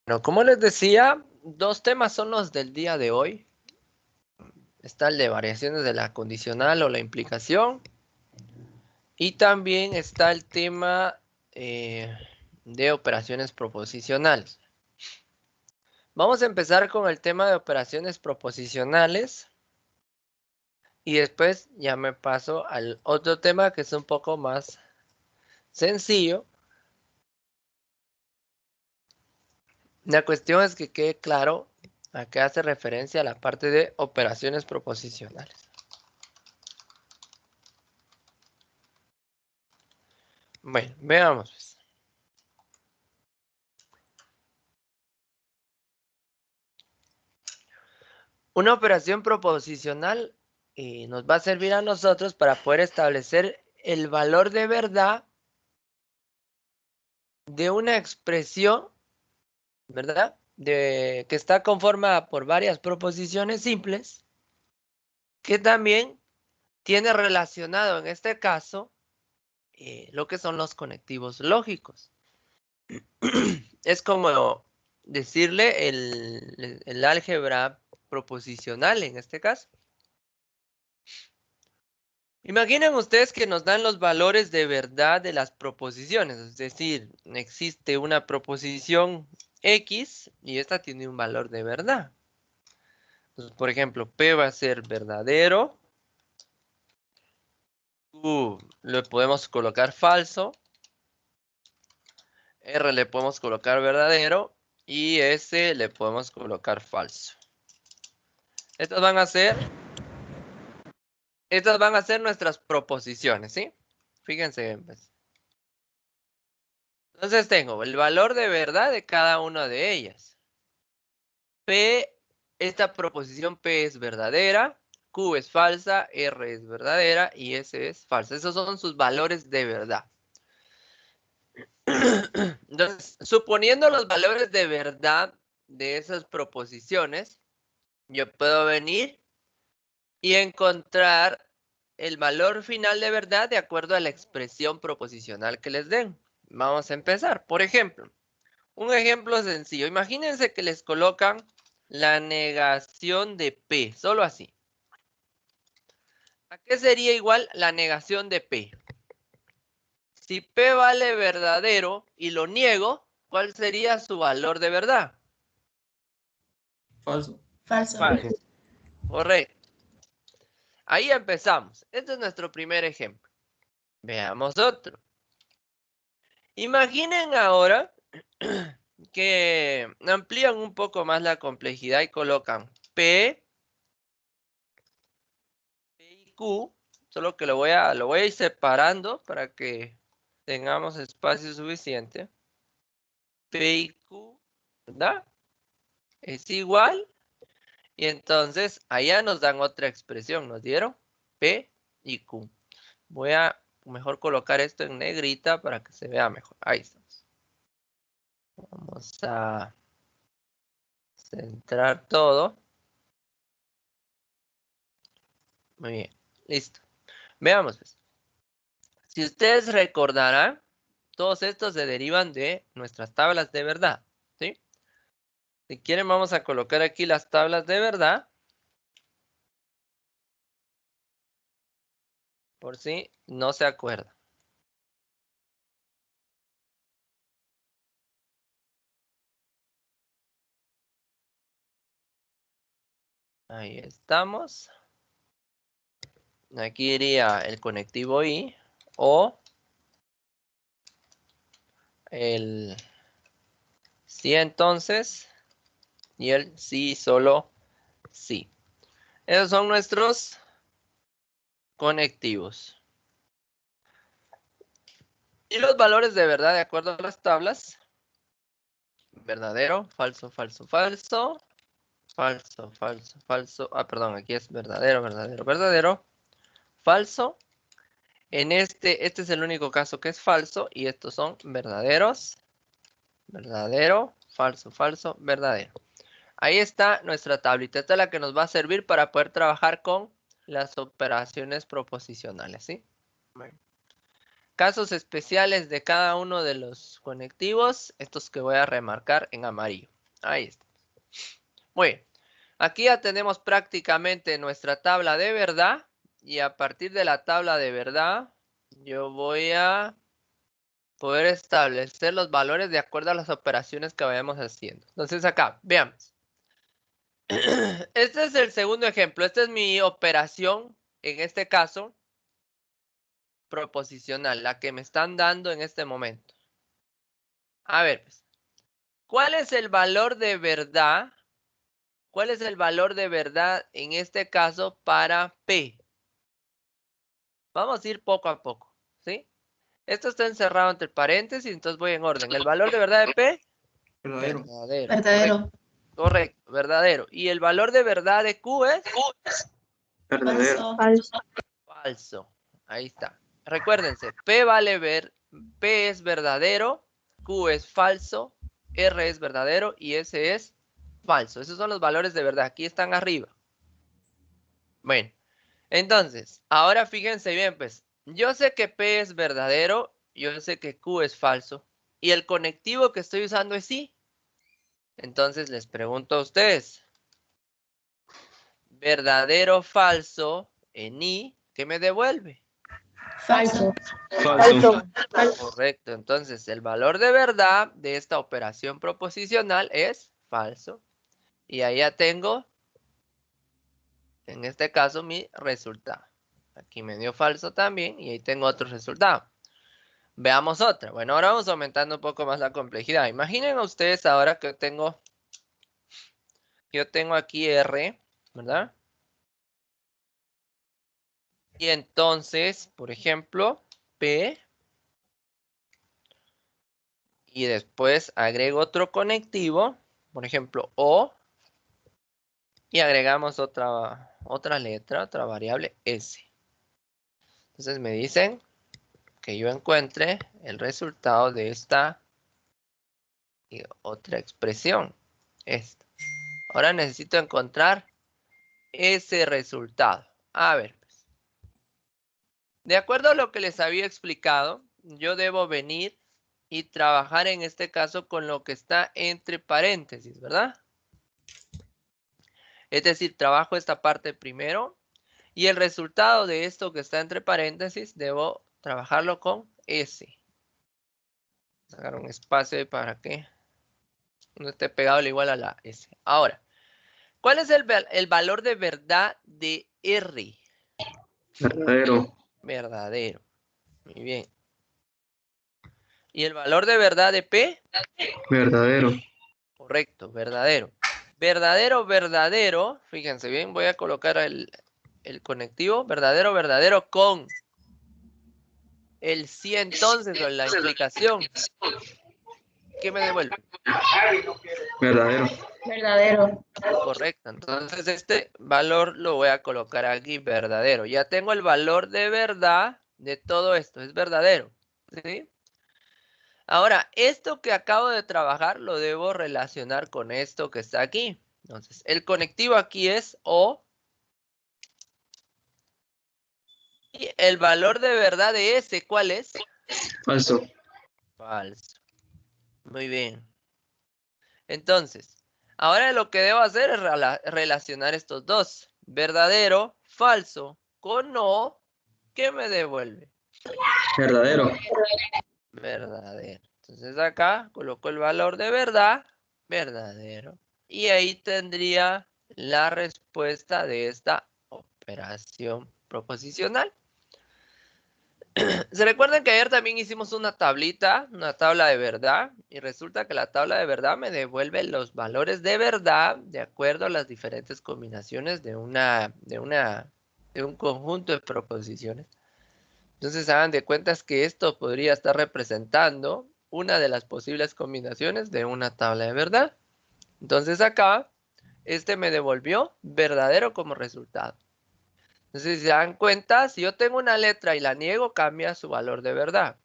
Bueno, como les decía, dos temas son los del día de hoy. Está el de variaciones de la condicional o la implicación. Y también está el tema de operaciones proposicionales. Vamos a empezar con el tema de operaciones proposicionales. Y después ya me paso al otro tema que es un poco más sencillo. La cuestión es que quede claro a qué hace referencia la parte de operaciones proposicionales. Bueno, veamos pues. Una operación proposicional nos va a servir a nosotros para poder establecer el valor de verdad de una expresión, ¿verdad? Que está conformada por varias proposiciones simples, que también tiene relacionado en este caso lo que son los conectivos lógicos. Es como decirle el álgebra proposicional en este caso. Imaginen ustedes que nos dan los valores de verdad de las proposiciones, es decir, existe una proposición X y esta tiene un valor de verdad. Entonces, por ejemplo, P va a ser verdadero, Q le podemos colocar falso, R le podemos colocar verdadero y S le podemos colocar falso. Estas van a ser nuestras proposiciones, ¿sí? Fíjense bien, pues. Entonces tengo el valor de verdad de cada una de ellas. P, esta proposición P es verdadera, Q es falsa, R es verdadera y S es falsa. Esos son sus valores de verdad. Entonces, suponiendo los valores de verdad de esas proposiciones, yo puedo venir y encontrar el valor final de verdad de acuerdo a la expresión proposicional que les den. Vamos a empezar. Por ejemplo, un ejemplo sencillo. Imagínense que les colocan la negación de P, solo así. ¿A qué sería igual la negación de P? Si P vale verdadero y lo niego, ¿cuál sería su valor de verdad? Falso. Falso. Falso. Correcto. Ahí empezamos. Este es nuestro primer ejemplo. Veamos otro. Imaginen ahora que amplían un poco más la complejidad y colocan P y Q, solo que lo voy a ir separando para que tengamos espacio suficiente. P y Q, ¿verdad? Es igual. Y entonces allá nos dan otra expresión. Nos dieron P y Q. Voy a mejor colocar esto en negrita para que se vea mejor. Ahí estamos. Vamos a centrar todo. Muy bien. Listo. Veamos pues. Si ustedes recordarán, todos estos se derivan de nuestras tablas de verdad, ¿sí? Si quieren, vamos a colocar aquí las tablas de verdad. Por si no se acuerdan. Ahí estamos. Aquí iría el conectivo I o el sí entonces y el sí solo sí. Esos son nuestros conectivos. Y los valores de verdad de acuerdo a las tablas. Verdadero, falso, falso, falso. Falso, falso, falso. Ah, perdón, aquí es verdadero, verdadero, verdadero. Falso. En este es el único caso que es falso y estos son verdaderos, verdadero, falso, falso, verdadero. Ahí está nuestra tablita. Esta es la que nos va a servir para poder trabajar con las operaciones proposicionales, ¿sí? Bueno. Casos especiales de cada uno de los conectivos, estos que voy a remarcar en amarillo. Ahí está. Muy bien. Aquí ya tenemos prácticamente nuestra tabla de verdad. Y a partir de la tabla de verdad, yo voy a poder establecer los valores de acuerdo a las operaciones que vayamos haciendo. Entonces acá, veamos. Este es el segundo ejemplo. Esta es mi operación, en este caso, proposicional, la que me están dando en este momento. A ver, pues, ¿cuál es el valor de verdad? ¿Cuál es el valor de verdad en este caso para P? Vamos a ir poco a poco, ¿sí? Esto está encerrado entre paréntesis, entonces voy en orden. ¿El valor de verdad de P? Verdadero. Verdadero. Verdadero. Correcto, verdadero. ¿Y el valor de verdad de Q es? Verdadero. Falso. Falso. Ahí está. Recuérdense, P es verdadero, Q es falso, R es verdadero y S es falso. Esos son los valores de verdad. Aquí están arriba. Bueno, entonces, ahora fíjense bien, pues, yo sé que P es verdadero, yo sé que Q es falso, y el conectivo que estoy usando es I. Entonces, les pregunto a ustedes, verdadero, falso, en I, ¿qué me devuelve? Falso. Falso. Correcto, entonces el valor de verdad de esta operación proposicional es falso. Y ahí ya tengo, en este caso, mi resultado. Aquí me dio falso también y ahí tengo otro resultado. Veamos otra. Bueno, ahora vamos aumentando un poco más la complejidad. Imaginen ustedes ahora que yo tengo aquí R, ¿verdad? Y entonces, por ejemplo, P. Y después agrego otro conectivo, por ejemplo, O. Y agregamos otra letra, otra variable, S. Entonces me dicen que yo encuentre el resultado de esta y otra expresión. Esta. Ahora necesito encontrar ese resultado. A ver, pues. De acuerdo a lo que les había explicado, yo debo venir y trabajar en este caso con lo que está entre paréntesis, ¿verdad? Es decir, trabajo esta parte primero y el resultado de esto que está entre paréntesis debo trabajarlo con S. Sacar un espacio ahí para que no esté pegado al igual a la S. Ahora, ¿cuál es el valor de verdad de R? Verdadero. Verdadero. Muy bien. ¿Y el valor de verdad de P? Verdadero. Correcto, verdadero. Verdadero, verdadero. Fíjense bien, voy a colocar el conectivo. Verdadero, verdadero con el sí entonces o la implicación. ¿Qué me devuelve? Verdadero. Verdadero. Correcto, entonces este valor lo voy a colocar aquí, verdadero. Ya tengo el valor de verdad de todo esto, es verdadero, ¿sí? Ahora, esto que acabo de trabajar lo debo relacionar con esto que está aquí. Entonces, el conectivo aquí es O. Y el valor de verdad de ese, ¿cuál es? Falso. Falso. Muy bien. Entonces, ahora lo que debo hacer es relacionar estos dos. Verdadero, falso, con O, ¿qué me devuelve? Verdadero. Verdadero. Entonces acá coloco el valor de verdad, verdadero. Y ahí tendría la respuesta de esta operación proposicional. ¿Se recuerdan que ayer también hicimos una tablita, una tabla de verdad? Y resulta que la tabla de verdad me devuelve los valores de verdad de acuerdo a las diferentes combinaciones de un conjunto de proposiciones. Entonces hagan de cuentas que esto podría estar representando una de las posibles combinaciones de una tabla de verdad. Entonces acá, este me devolvió verdadero como resultado. Entonces, si se dan cuenta, si yo tengo una letra y la niego, cambia su valor de verdad.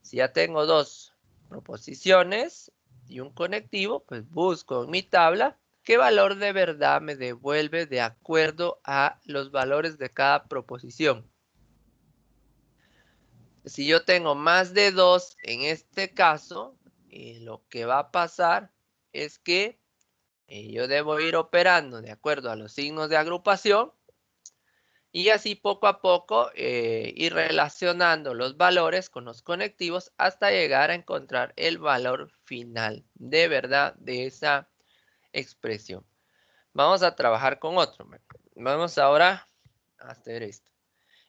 Si ya tengo dos proposiciones y un conectivo, pues busco en mi tabla qué valor de verdad me devuelve de acuerdo a los valores de cada proposición. Si yo tengo más de dos en este caso, lo que va a pasar es que Y yo debo ir operando de acuerdo a los signos de agrupación. Y así poco a poco ir relacionando los valores con los conectivos hasta llegar a encontrar el valor final de verdad de esa expresión. Vamos a trabajar con otro. Vamos ahora a hacer esto.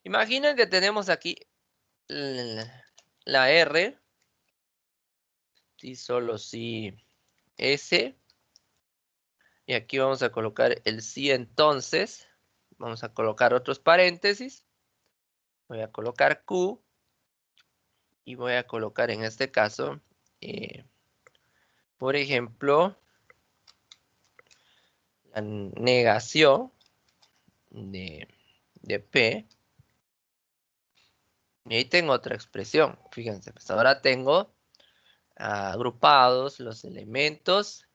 Imaginen que tenemos aquí la R, si solo si S, y aquí vamos a colocar el si entonces, vamos a colocar otros paréntesis, voy a colocar Q, y voy a colocar en este caso, por ejemplo, la negación de P, y ahí tengo otra expresión, fíjense, pues ahora tengo agrupados los elementos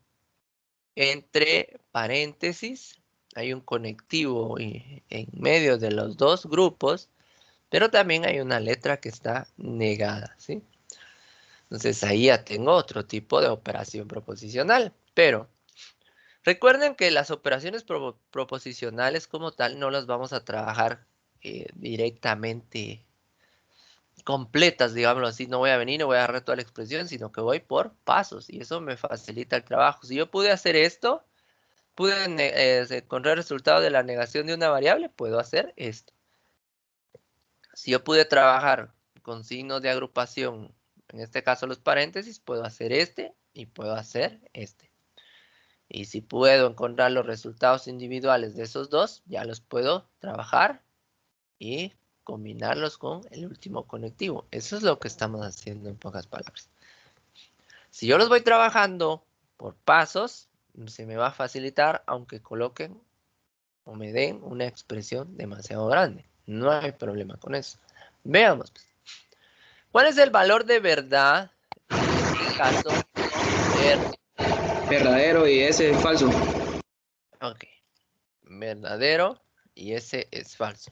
entre paréntesis, hay un conectivo en medio de los dos grupos, pero también hay una letra que está negada, ¿sí? Entonces ahí ya tengo otro tipo de operación proposicional, pero recuerden que las operaciones proposicionales como tal no las vamos a trabajar directamente completas, digámoslo así. No voy a venir y voy a agarrar toda la expresión, sino que voy por pasos y eso me facilita el trabajo. Si yo pude hacer esto, pude encontrar el resultado de la negación de una variable, puedo hacer esto. Si yo pude trabajar con signos de agrupación, en este caso los paréntesis, puedo hacer este y puedo hacer este. Y si puedo encontrar los resultados individuales de esos dos, ya los puedo trabajar y combinarlos con el último conectivo. Eso es lo que estamos haciendo en pocas palabras. Si yo los voy trabajando por pasos, se me va a facilitar aunque coloquen o me den una expresión demasiado grande. No hay problema con eso. Veamos. ¿Cuál es el valor de verdad en este caso? Verdadero y ese es falso. Ok. Verdadero y ese es falso.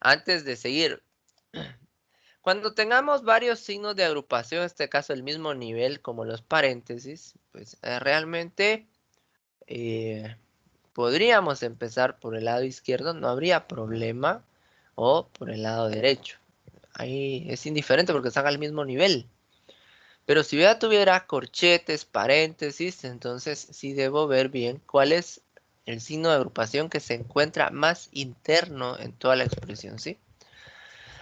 Antes de seguir, cuando tengamos varios signos de agrupación, en este caso el mismo nivel como los paréntesis, pues realmente podríamos empezar por el lado izquierdo, no habría problema, o por el lado derecho. Ahí es indiferente porque están al mismo nivel. Pero si yo ya tuviera corchetes, paréntesis, entonces sí debo ver bien cuál es el signo de agrupación que se encuentra más interno en toda la expresión, ¿sí?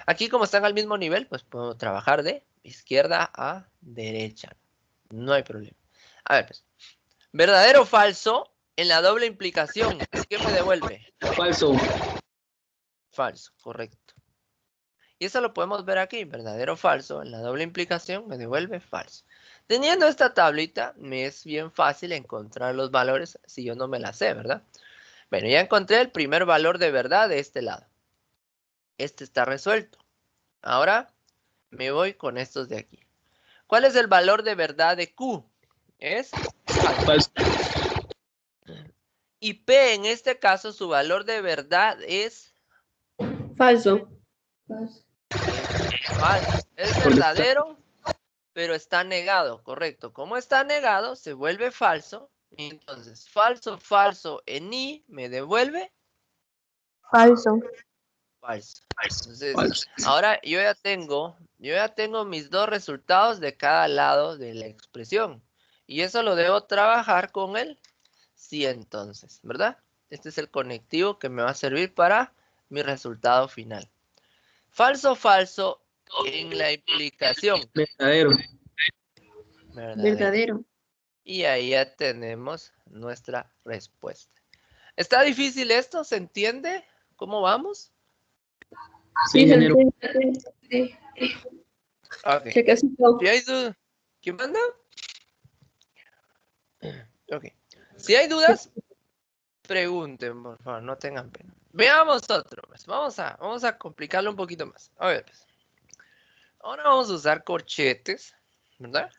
Aquí como están al mismo nivel, pues puedo trabajar de izquierda a derecha. No hay problema. A ver, pues. ¿Verdadero o falso en la doble implicación? ¿Qué me devuelve? Falso. Falso, correcto. Y eso lo podemos ver aquí, verdadero o falso. En la doble implicación me devuelve falso. Teniendo esta tablita, me es bien fácil encontrar los valores si yo no me la sé, ¿verdad? Bueno, ya encontré el primer valor de verdad de este lado. Este está resuelto. Ahora me voy con estos de aquí. ¿Cuál es el valor de verdad de Q? Es falso. Falso. Y P en este caso su valor de verdad es Falso. falso. Es verdadero, pero está negado, correcto. Como está negado, se vuelve falso. Y entonces, falso, falso en I me devuelve Falso. falso. Entonces, Falso. ahora yo ya tengo mis dos resultados de cada lado de la expresión. Y eso lo debo trabajar con el sí entonces, ¿verdad? Este es el conectivo que me va a servir para mi resultado final. Falso, falso en la implicación. Verdadero. Verdadero. Verdadero. Y ahí ya tenemos nuestra respuesta. ¿Está difícil esto? ¿Se entiende? ¿Cómo vamos? Sí, ingeniero. Sí. Ok. Chequecito. Si hay dudas, ¿quién manda? Ok. Si hay dudas, pregunten, por favor, no tengan pena. Veamos otro. Pues. Vamos a complicarlo un poquito más. A ver, pues. Ahora vamos a usar corchetes, ¿verdad?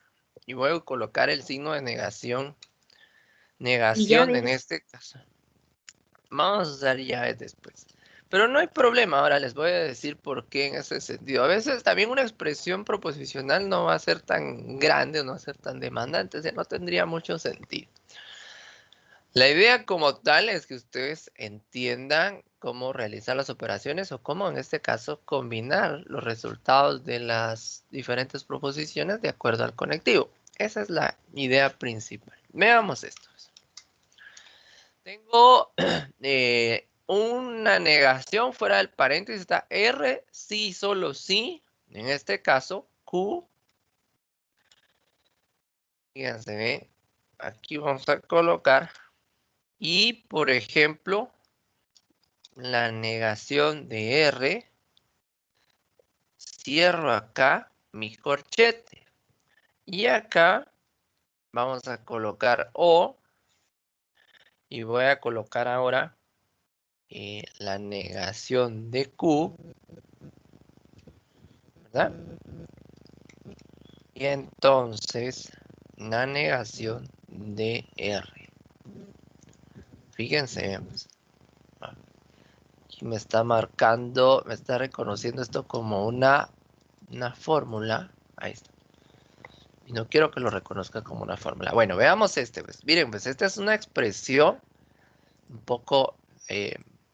Y voy a colocar el signo de negación. Negación en este caso. Vamos a usar llaves después. Pero no hay problema, ahora les voy a decir por qué en ese sentido. A veces también una expresión proposicional no va a ser tan grande o no va a ser tan demandante, o sea, no tendría mucho sentido. La idea como tal es que ustedes entiendan cómo realizar las operaciones o cómo en este caso combinar los resultados de las diferentes proposiciones de acuerdo al conectivo. Esa es la idea principal. Veamos esto. Tengo una negación fuera del paréntesis, está R, sí, solo sí. En este caso, Q. Fíjense, ¿ve? Aquí vamos a colocar. Y, por ejemplo, la negación de R. Cierro acá mi corchete. Y acá vamos a colocar O. Y voy a colocar ahora la negación de Q. ¿Verdad? Y entonces, la negación de R. Fíjense, aquí me está marcando, me está reconociendo esto como una fórmula. Ahí está. Y no quiero que lo reconozca como una fórmula. Bueno, veamos este. Pues. Miren, pues esta es una expresión un poco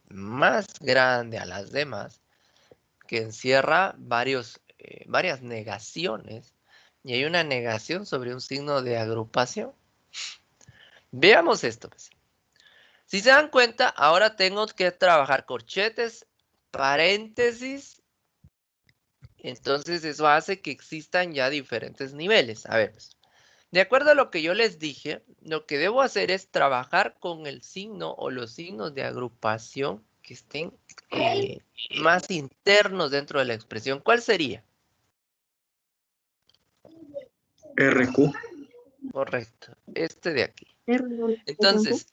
más grande a las demás, que encierra varias negaciones. Y hay una negación sobre un signo de agrupación. Veamos esto. Pues. Si se dan cuenta, ahora tengo que trabajar corchetes, paréntesis. Entonces eso hace que existan ya diferentes niveles. A ver, pues, de acuerdo a lo que yo les dije, lo que debo hacer es trabajar con el signo o los signos de agrupación que estén más internos dentro de la expresión. ¿Cuál sería? RQ. Correcto, este de aquí. R. Entonces,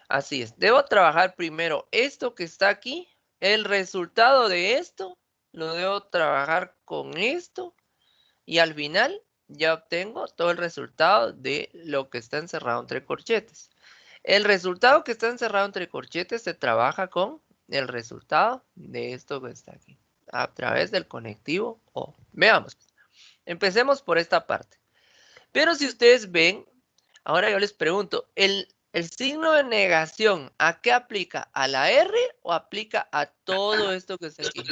así es. Debo trabajar primero esto que está aquí. El resultado de esto lo debo trabajar con esto. Y al final ya obtengo todo el resultado de lo que está encerrado entre corchetes. El resultado que está encerrado entre corchetes se trabaja con el resultado de esto que está aquí. A través del conectivo O. Veamos. Empecemos por esta parte. Pero si ustedes ven, ahora yo les pregunto, ¿el signo de negación a qué aplica? ¿A la R o aplica a todo esto que está aquí?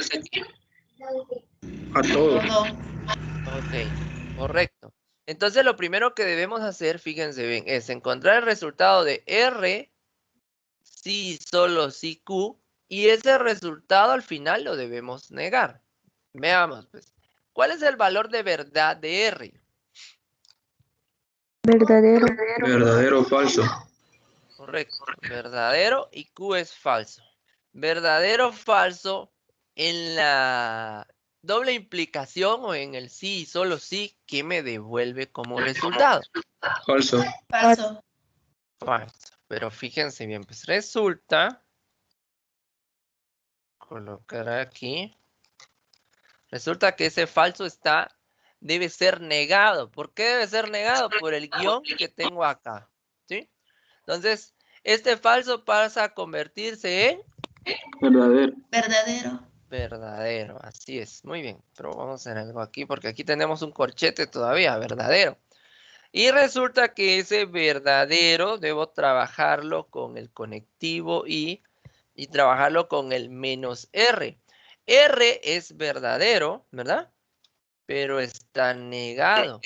A todo. Ok, correcto. Entonces lo primero que debemos hacer, fíjense bien, es encontrar el resultado de R, sí, solo sí, Q, y ese resultado al final lo debemos negar. Veamos, pues, ¿cuál es el valor de verdad de R? Verdadero. Verdadero o falso. Correcto, verdadero y Q es falso. Verdadero o falso en la doble implicación o en el sí y solo sí, ¿qué me devuelve como resultado? Falso. Falso. Falso. Pero fíjense bien, pues resulta, colocar aquí, resulta que ese falso debe ser negado. ¿Por qué debe ser negado? Por el guión que tengo acá, ¿sí? Entonces, este falso pasa a convertirse en Verdadero. verdadero, así es, muy bien. Pero vamos a hacer algo aquí, porque aquí tenemos un corchete todavía, verdadero. Y resulta que ese verdadero debo trabajarlo con el conectivo y trabajarlo con el menos R. R es verdadero, ¿verdad? Pero está negado.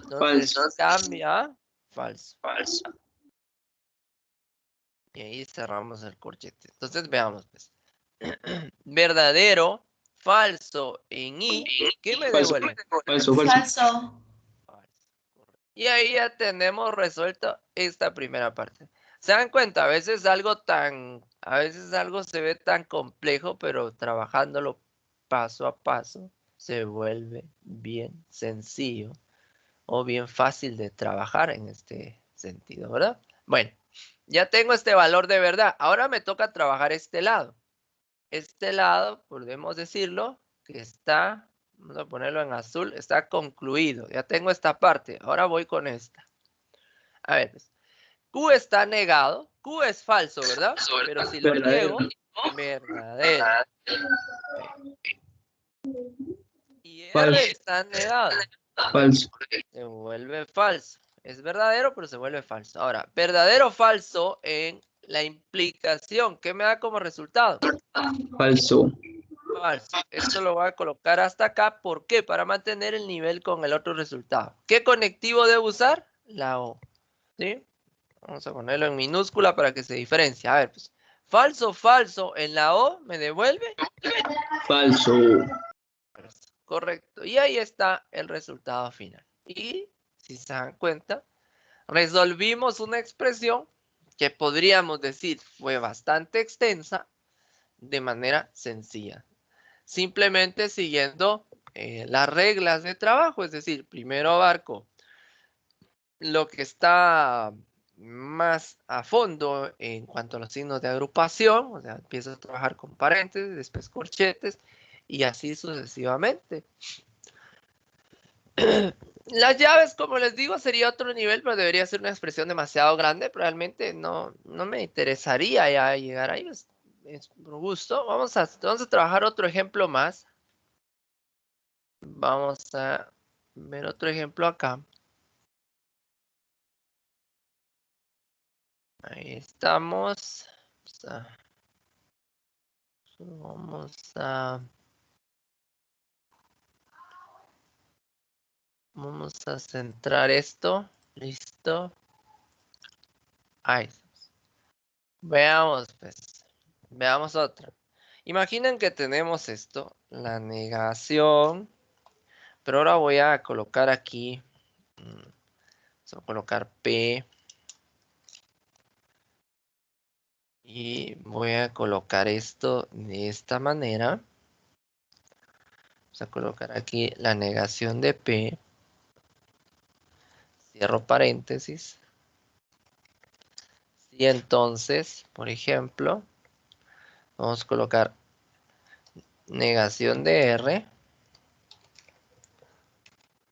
Entonces Falso. cambia a falso. Falso. Y ahí cerramos el corchete. Entonces veamos, pues. Verdadero, falso en I. ¿Qué me Falso. devuelve? Falso. Falso. Falso. Y ahí ya tenemos resuelto esta primera parte. ¿Se dan cuenta? A veces algo se ve tan complejo, pero trabajándolo paso a paso se vuelve bien sencillo o bien fácil de trabajar en este sentido, ¿verdad? Bueno, ya tengo este valor de verdad. Ahora me toca trabajar este lado. Este lado, podemos decirlo, que está, vamos a ponerlo en azul, está concluido. Ya tengo esta parte. Ahora voy con esta. A ver, pues, Q está negado. Q es falso, ¿verdad? Pero si lo Verdadero. niego, verdadero. Ok. Y R Falso. está negado. Falso. Se vuelve falso. Es verdadero, pero se vuelve falso. Ahora, verdadero o falso en la implicación. ¿Qué me da como resultado? Falso. Falso. Esto lo voy a colocar hasta acá. ¿Por qué? Para mantener el nivel con el otro resultado. ¿Qué conectivo debo usar? La O. ¿Sí? Vamos a ponerlo en minúscula para que se diferencie. A ver, pues. Falso, falso. En la O me devuelve. Falso. Correcto. Y ahí está el resultado final. Y si se dan cuenta, resolvimos una expresión que podríamos decir fue bastante extensa de manera sencilla. Simplemente siguiendo las reglas de trabajo. Es decir, primero abarco lo que está más a fondo en cuanto a los signos de agrupación. O sea, empiezo a trabajar con paréntesis, después corchetes y así sucesivamente. Las llaves, como les digo, sería otro nivel, pero debería ser una expresión demasiado grande. Realmente no me interesaría ya llegar ahí. Es por gusto. Vamos a trabajar otro ejemplo más. Vamos a ver otro ejemplo acá. Ahí estamos. Vamos a centrar esto. Listo. Ahí estamos. Veamos, pues. Veamos otra. Imaginen que tenemos esto, la negación. Pero ahora voy a colocar aquí. Vamos a colocar P. Y voy a colocar esto de esta manera. Vamos a colocar aquí la negación de P. Cierro paréntesis. Y entonces, por ejemplo, vamos a colocar negación de R.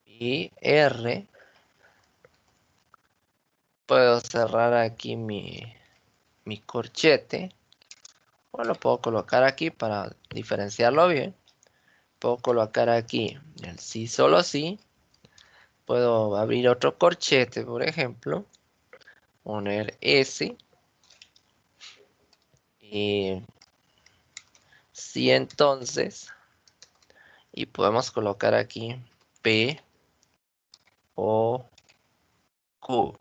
Y R. Puedo cerrar aquí mi corchete. O lo puedo colocar aquí para diferenciarlo bien. Puedo colocar aquí el sí, solo sí. Puedo abrir otro corchete, por ejemplo. Poner S. Y sí, entonces. Y podemos colocar aquí P, O, Q.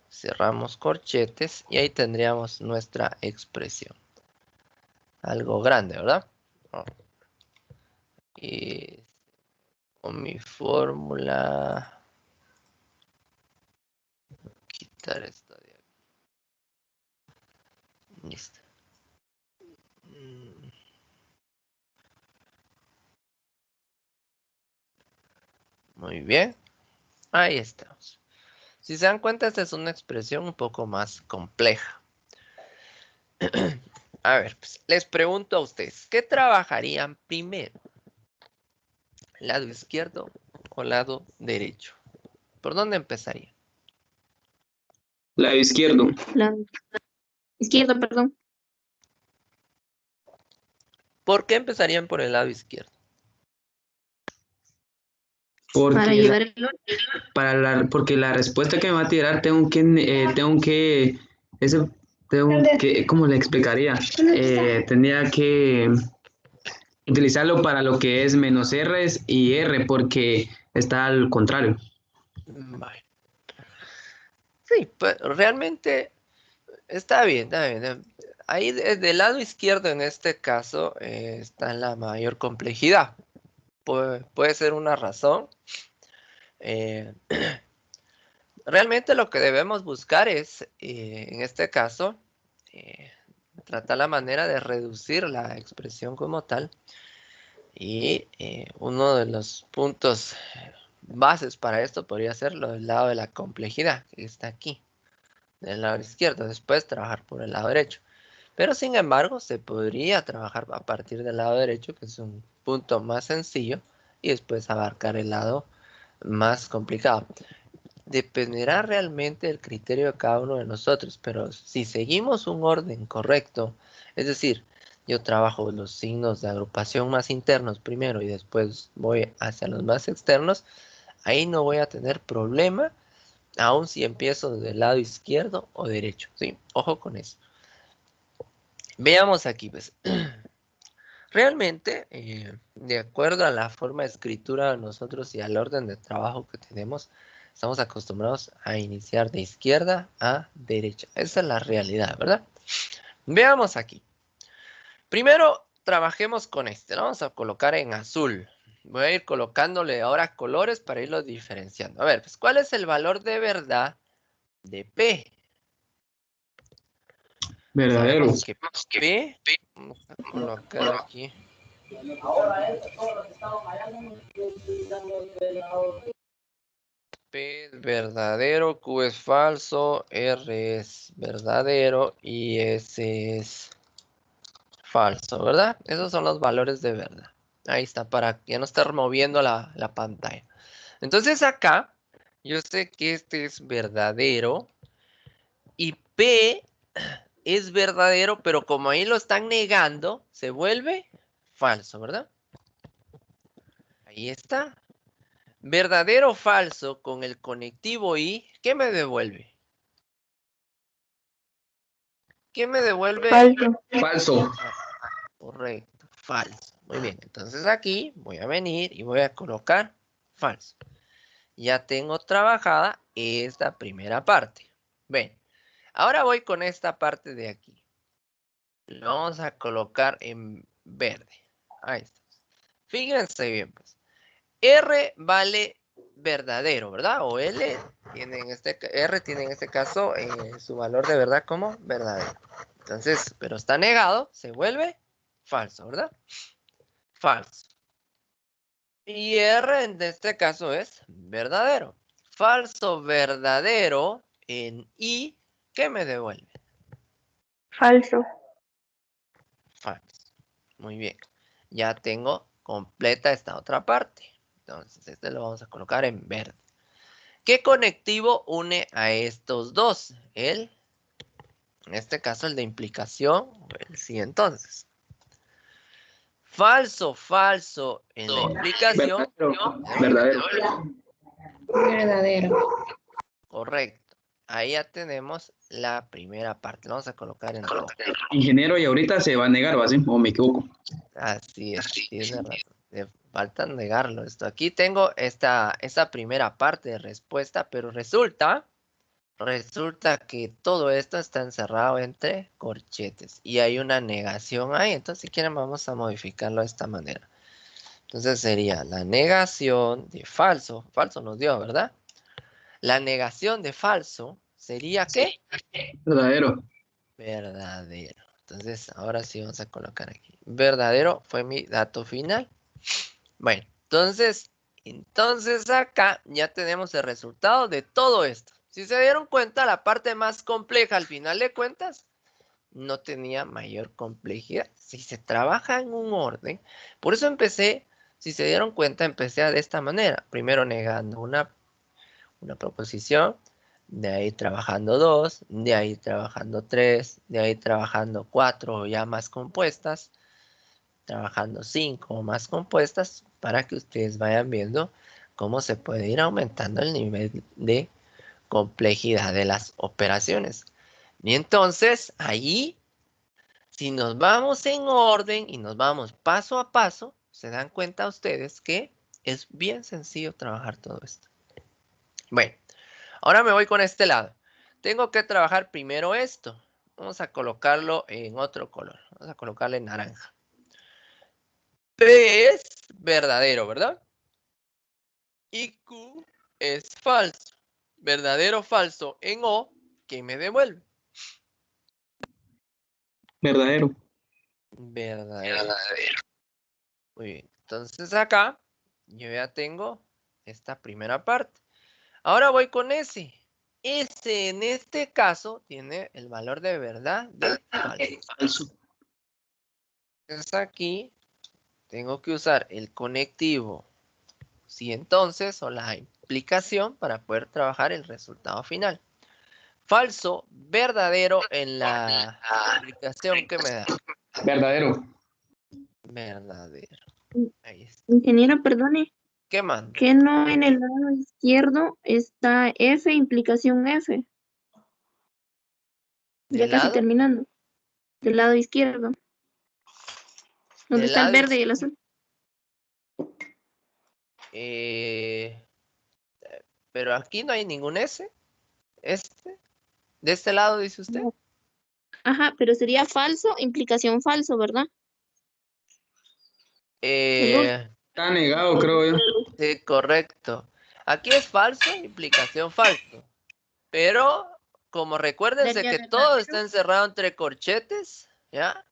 Cerramos corchetes y ahí tendríamos nuestra expresión. Algo grande, ¿verdad? Y con mi fórmula, quitar esto de aquí. Listo. Muy bien. Ahí estamos. Si se dan cuenta, esta es una expresión un poco más compleja. A ver, pues, les pregunto a ustedes, ¿qué trabajarían primero? ¿Lado izquierdo o lado derecho? ¿Por dónde empezaría? Lado izquierdo. Lado izquierdo, perdón. ¿Por qué empezarían por el lado izquierdo? Para llevar el Porque la respuesta que me va a tirar tengo que, ¿cómo le explicaría? Tendría que utilizarlo para lo que es menos R y R, porque está al contrario. Vale. Sí, pues realmente está bien, está bien. Ahí del lado izquierdo en este caso está la mayor complejidad. Puede ser una razón. Eh, realmente lo que debemos buscar es, en este caso, eh, tratar la manera de reducir la expresión como tal. Y uno de los puntos bases para esto podría ser lo del lado de la complejidad, que está aquí, del lado izquierdo. Después trabajar por el lado derecho. Pero sin embargo, se podría trabajar a partir del lado derecho, que es un punto más sencillo, y después abarcar el lado más complicado. Dependerá realmente del criterio de cada uno de nosotros, pero si seguimos un orden correcto, es decir, yo trabajo los signos de agrupación más internos primero y después voy hacia los más externos, Ahí no voy a tener problema, aun si empiezo del lado izquierdo o derecho, ¿sí? Ojo con eso. Veamos aquí, pues. Realmente, de acuerdo a la forma de escritura de nosotros y al orden de trabajo que tenemos, estamos acostumbrados a iniciar de izquierda a derecha. Esa es la realidad, ¿verdad? Veamos aquí. Primero, trabajemos con este. Lo vamos a colocar en azul. Voy a ir colocándole ahora colores para irlos diferenciando. A ver, pues, ¿cuál es el valor de verdad de P? Verdadero. Sabemos que P, vamos a colocar aquí. P es verdadero, Q es falso, R es verdadero y S es falso, ¿verdad? Esos son los valores de verdad. Ahí está, para ya no estar moviendo la pantalla. Entonces acá, yo sé que este es verdadero y P es verdadero, pero como ahí lo están negando, se vuelve falso, ¿verdad? Ahí está. Verdadero o falso con el conectivo I, ¿qué me devuelve? ¿Qué me devuelve? Falso. Falso. Correcto, falso. Muy bien, entonces aquí voy a venir y voy a colocar falso. Ya tengo trabajada esta primera parte. Ven, ahora voy con esta parte de aquí. Lo vamos a colocar en verde. Ahí está. Fíjense bien, pues. R vale verdadero, ¿verdad? O L tiene en R tiene en este caso su valor de verdad como verdadero. Entonces, pero está negado, se vuelve falso, ¿verdad? Falso. Y R en este caso es verdadero. Falso, verdadero en I, ¿qué me devuelve? Falso. Falso. Muy bien. Ya tengo completa esta otra parte. Entonces, este lo vamos a colocar en verde. ¿Qué conectivo une a estos dos? En este caso, el de implicación. Sí, entonces. Falso, falso en la implicación. Verdadero. Verdadero. Verdadero. Correcto. Ahí ya tenemos la primera parte. Lo vamos a colocar en rojo. Ingeniero, y ahorita se va a negar, ¿o así? ¿O me equivoco? Así es, tiene razón. Le falta negarlo esto. Aquí tengo esta primera parte de respuesta, pero resulta que todo esto está encerrado entre corchetes y hay una negación ahí. Entonces, si quieren, vamos a modificarlo de esta manera. Entonces sería la negación de falso. Falso nos dio, ¿verdad? La negación de falso sería ¿qué? Verdadero. Verdadero. Entonces, ahora sí vamos a colocar aquí. Verdadero fue mi dato final. Bueno, entonces acá ya tenemos el resultado de todo esto. Si se dieron cuenta, la parte más compleja al final de cuentas no tenía mayor complejidad. Si se trabaja en un orden, por eso empecé, si se dieron cuenta, empecé de esta manera. Primero negando una proposición, de ahí trabajando dos, de ahí trabajando tres, de ahí trabajando cuatro ya más compuestas, trabajando 5 más compuestas para que ustedes vayan viendo cómo se puede ir aumentando el nivel de complejidad de las operaciones. Y entonces, ahí, si nos vamos en orden y nos vamos paso a paso, se dan cuenta ustedes que es bien sencillo trabajar todo esto. Bueno, ahora me voy con este lado. Tengo que trabajar primero esto. Vamos a colocarlo en otro color. Vamos a colocarle naranja. P es verdadero, ¿verdad? Y Q es falso. Verdadero o falso en O, ¿qué me devuelve? Verdadero. Verdadero. Muy bien. Entonces acá yo ya tengo esta primera parte. Ahora voy con S. S en este caso tiene el valor de verdad de falso. Falso. Entonces aquí tengo que usar el conectivo si entonces o la implicación para poder trabajar el resultado final. Falso, verdadero en la implicación que me da. Verdadero. Verdadero. Ahí está. Ingeniero, perdone. ¿Qué más? Que no en el lado izquierdo está F, implicación F. Ya ¿Del casi lado? terminando. Del lado izquierdo. Donde Del está el lado verde y el azul. pero aquí no hay ningún S. De este lado, dice usted. No. Ajá, pero sería falso, implicación falso, ¿verdad? Está negado, creo yo. Sí, correcto. Aquí es falso, implicación falso. Pero, como recuérdense Sería que todo está verdadero. encerrado entre corchetes, ¿ya?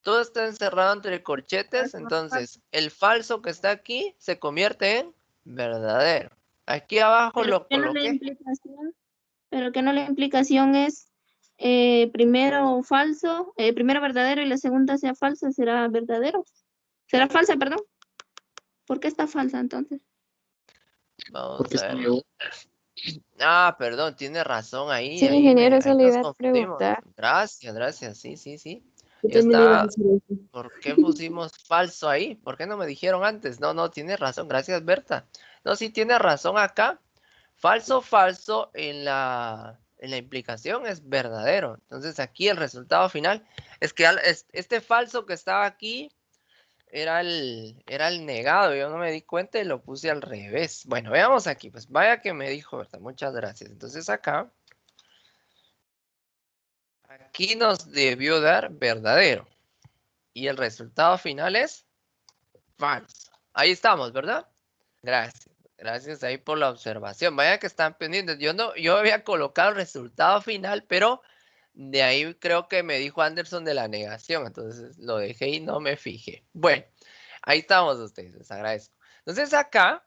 Todo está encerrado entre corchetes, entonces el falso que está aquí se convierte en verdadero. Aquí abajo Pero lo que no la coloqué. implicación, pero que no la implicación es primero falso, primero verdadero y la segunda sea falsa, será verdadero. Será falsa, perdón. ¿Por qué está falsa entonces? Vamos Porque a está ver. negado. Ah, perdón, tiene razón ahí, Sí, ingeniero, eso ahí le nos iba a confundimos. preguntar. Gracias, sí. Yo Yo también le iba a estaba, decir eso. ¿por qué pusimos falso ahí? ¿Por qué no me dijeron antes? No, tiene razón, gracias Berta. No, sí tiene razón acá. Falso en la implicación es verdadero. Entonces aquí el resultado final es que este falso que estaba aquí era el negado. Yo no me di cuenta y lo puse al revés. Bueno, veamos aquí. Pues vaya que me dijo, ¿verdad? Muchas gracias. Entonces aquí nos debió dar verdadero. Y el resultado final es falso. Ahí estamos, ¿verdad? Gracias ahí por la observación. Vaya que están pendientes. Yo había colocado el resultado final, pero de ahí creo que me dijo Anderson de la negación. Entonces lo dejé y no me fijé. Bueno, ahí estamos ustedes, les agradezco. Entonces acá,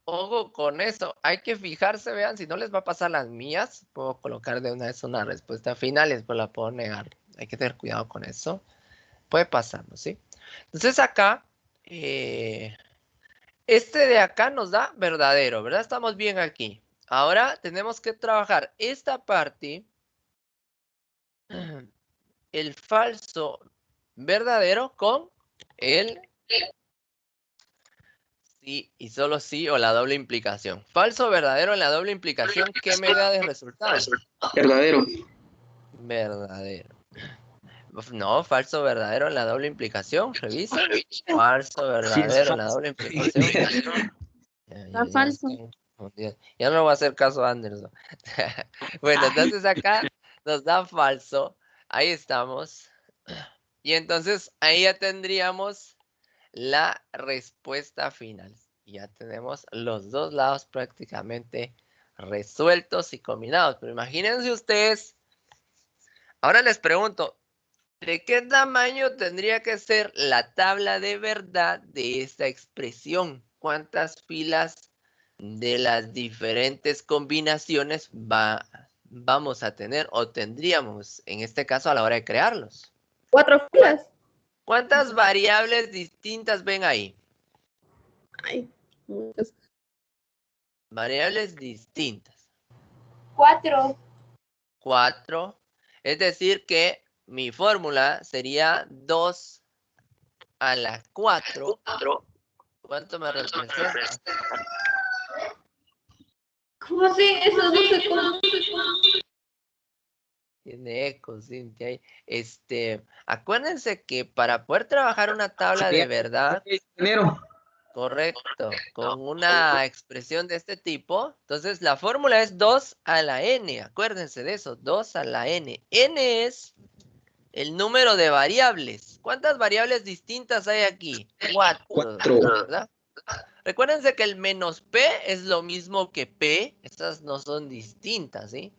ojo con eso, hay que fijarse, vean, si no les va a pasar las mías, puedo colocar de una vez una respuesta final y después la puedo negar. Hay que tener cuidado con eso. Puede pasarnos, ¿sí? Entonces acá, este de acá nos da verdadero, ¿verdad? Estamos bien aquí. Ahora tenemos que trabajar esta parte, el falso verdadero con el sí y solo sí o la doble implicación. Falso verdadero en la doble implicación, ¿qué me da de resultado? Verdadero. Verdadero. No, falso verdadero en la doble implicación, revisen. Falso Sí, es verdadero en la falso. doble implicación. Está falso. Ya no le voy a hacer caso a Anderson. Bueno, entonces acá nos da falso. Ahí estamos. Y entonces ahí ya tendríamos la respuesta final. Ya tenemos los dos lados prácticamente resueltos y combinados. Pero imagínense ustedes. Ahora les pregunto, ¿de qué tamaño tendría que ser la tabla de verdad de esta expresión? ¿Cuántas filas de las diferentes combinaciones vamos a tener o tendríamos en este caso a la hora de crearlos? 4 filas. ¿Cuántas variables distintas ven ahí? Ay, muchas. Variables distintas. 4. 4. Es decir que mi fórmula sería 2 a la 4. ¿Cuánto me representa? ¿Cómo así? Eso no se conoce. Tiene eco, Cintia. Acuérdense que para poder trabajar una tabla de verdad, Ingeniero. correcto, con una expresión de este tipo, entonces la fórmula es 2 a la n. Acuérdense de eso, 2 a la n. N es el número de variables. ¿Cuántas variables distintas hay aquí? 4, 4. ¿verdad? Recuérdense que el menos p es lo mismo que p. Estas no son distintas, ¿sí?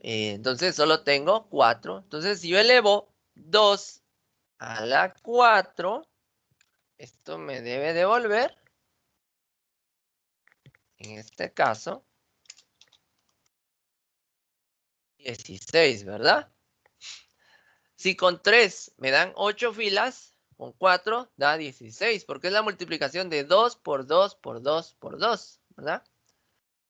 Entonces solo tengo 4. Entonces si yo elevo 2 a la 4, esto me debe devolver, en este caso, 16, ¿verdad? Si con 3 me dan 8 filas, con 4 da 16, porque es la multiplicación de 2 por 2 por 2 por 2, ¿verdad?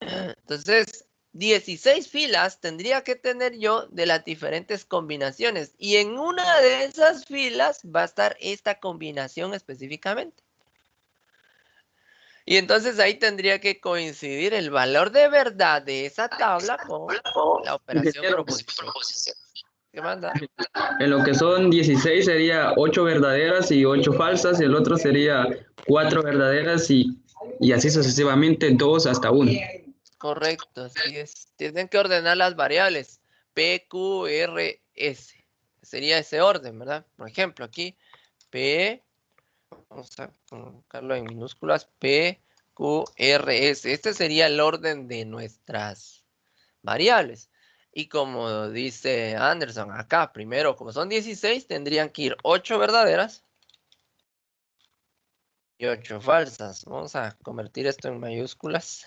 Entonces, 16 filas tendría que tener yo de las diferentes combinaciones. Y en una de esas filas va a estar esta combinación específicamente. Y entonces ahí tendría que coincidir el valor de verdad de esa tabla con la operación proposición. ¿Qué manda? En lo que son 16 sería 8 verdaderas y 8 falsas, y el otro sería 4 verdaderas y así sucesivamente 2 hasta 1. Correcto, así es. Tienen que ordenar las variables P, Q, R, S. Sería ese orden, ¿verdad? Por ejemplo, aquí P, vamos a colocarlo en minúsculas, P, Q, R, S. Este sería el orden de nuestras variables. Y como dice Anderson acá, primero, como son 16, tendrían que ir 8 verdaderas y 8 falsas. Vamos a convertir esto en mayúsculas.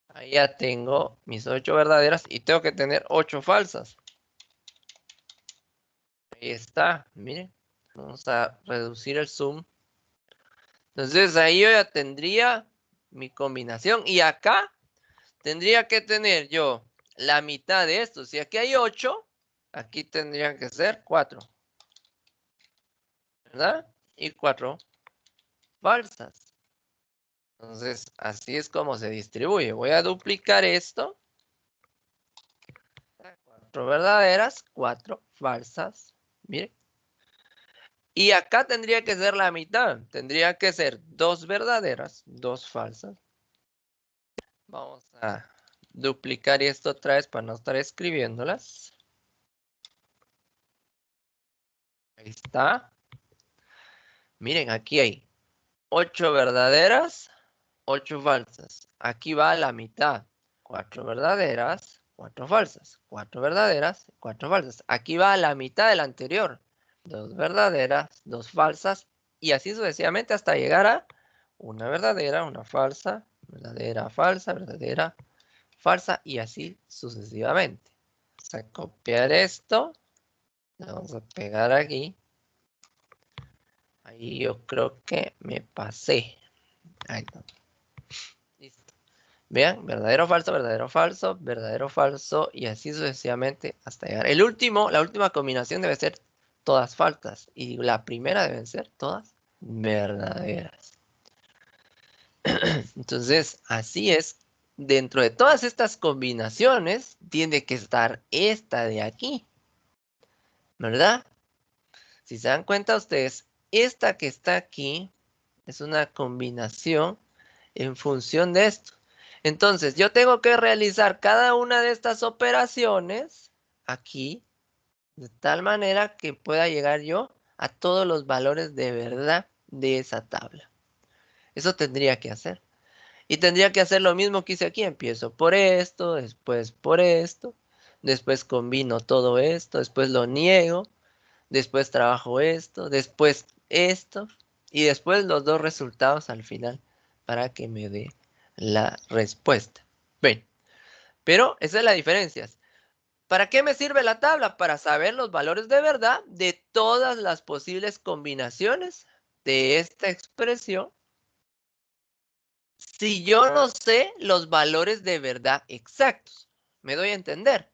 Ahí ya tengo mis 8 verdaderas y tengo que tener 8 falsas. Ahí está, miren. Vamos a reducir el zoom. Entonces ahí yo ya tendría mi combinación. Y acá tendría que tener yo la mitad de esto. Si aquí hay 8, aquí tendrían que ser 4. ¿Verdad? Y 4 falsas. Entonces así es como se distribuye. Voy a duplicar esto. 4 verdaderas, 4 falsas. Miren. Y acá tendría que ser la mitad. Tendría que ser 2 verdaderas, 2 falsas. Vamos a duplicar esto otra vez para no estar escribiéndolas. Ahí está. Miren, aquí hay 8 verdaderas, 8 falsas. Aquí va a la mitad. 4 verdaderas, 4 falsas. 4 verdaderas, 4 falsas. Aquí va a la mitad del anterior. 2 verdaderas, 2 falsas. Y así sucesivamente hasta llegar a una verdadera, una falsa, verdadera, falsa, verdadera, falsa. Y así sucesivamente. Vamos a copiar esto. Lo vamos a pegar aquí. Ahí yo creo que me pasé. Ahí está. Listo. Vean, verdadero, falso, verdadero, falso, verdadero, falso, y así sucesivamente hasta llegar. La última combinación debe ser todas falsas, y la primera deben ser todas verdaderas. Entonces, así es. Dentro de todas estas combinaciones, tiene que estar esta de aquí, ¿verdad? Si se dan cuenta ustedes, esta que está aquí es una combinación en función de esto. Entonces, yo tengo que realizar cada una de estas operaciones aquí, de tal manera que pueda llegar yo a todos los valores de verdad de esa tabla. Eso tendría que hacer. Y tendría que hacer lo mismo que hice aquí. Empiezo por esto, después por esto, después combino todo esto, después lo niego, después trabajo esto, después esto, y después los dos resultados al final para que me dé la respuesta. Ven, pero esa es la diferencia. ¿Para qué me sirve la tabla? Para saber los valores de verdad de todas las posibles combinaciones de esta expresión. Si yo no sé los valores de verdad exactos, me doy a entender.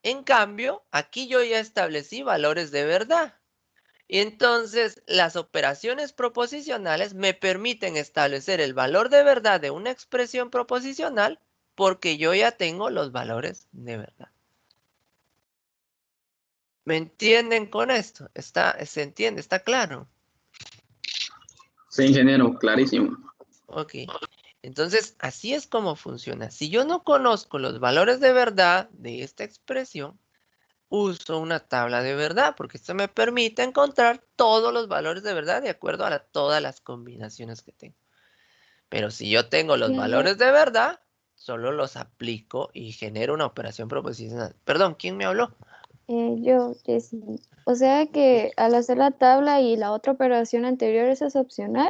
En cambio, aquí yo ya establecí valores de verdad. Y entonces las operaciones proposicionales me permiten establecer el valor de verdad de una expresión proposicional porque yo ya tengo los valores de verdad. ¿Me entienden con esto? ¿Se entiende? ¿Está claro? Sí, ingeniero, clarísimo. Ok. Entonces, así es como funciona. Si yo no conozco los valores de verdad de esta expresión, uso una tabla de verdad, porque esto me permite encontrar todos los valores de verdad de acuerdo a todas las combinaciones que tengo. Pero si yo tengo los valores de verdad, solo los aplico y genero una operación proposicional. Perdón, ¿quién me habló? Yo, Jessy. O sea que al hacer la tabla y la otra operación anterior, ¿eso es opcional?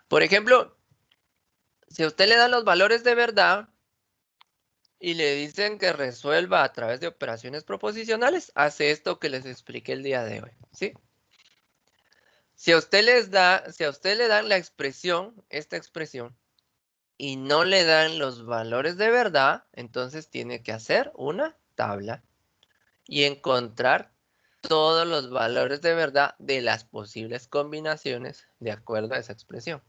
Por ejemplo, si a usted le dan los valores de verdad y le dicen que resuelva a través de operaciones proposicionales, hace esto que les expliqué el día de hoy, ¿sí? Si a usted le dan la expresión, esta expresión, y no le dan los valores de verdad, entonces tiene que hacer una tabla y encontrar todos los valores de verdad de las posibles combinaciones de acuerdo a esa expresión.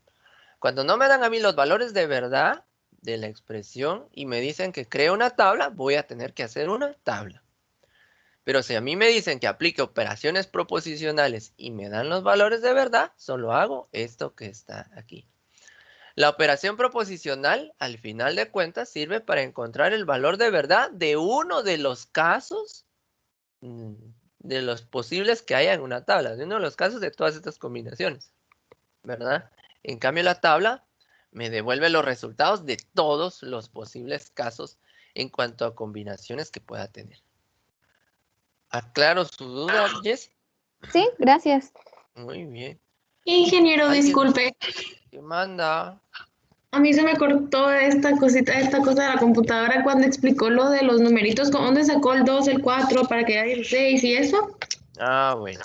Cuando no me dan a mí los valores de verdad de la expresión y me dicen que creo una tabla, voy a tener que hacer una tabla. Pero si a mí me dicen que aplique operaciones proposicionales y me dan los valores de verdad, solo hago esto que está aquí. La operación proposicional, al final de cuentas, sirve para encontrar el valor de verdad de uno de los casos de los posibles que haya en una tabla, de uno de los casos de todas estas combinaciones, ¿verdad? En cambio, la tabla me devuelve los resultados de todos los posibles casos en cuanto a combinaciones que pueda tener. ¿Aclaro su duda, Jessy? Sí, gracias. Muy bien. Ingeniero, ¿Alguien? disculpe. ¿Qué manda? A mí se me cortó esta cosa de la computadora cuando explicó lo de los numeritos. ¿Dónde sacó el 2, el 4 para que haya 16 y eso? Ah, bueno.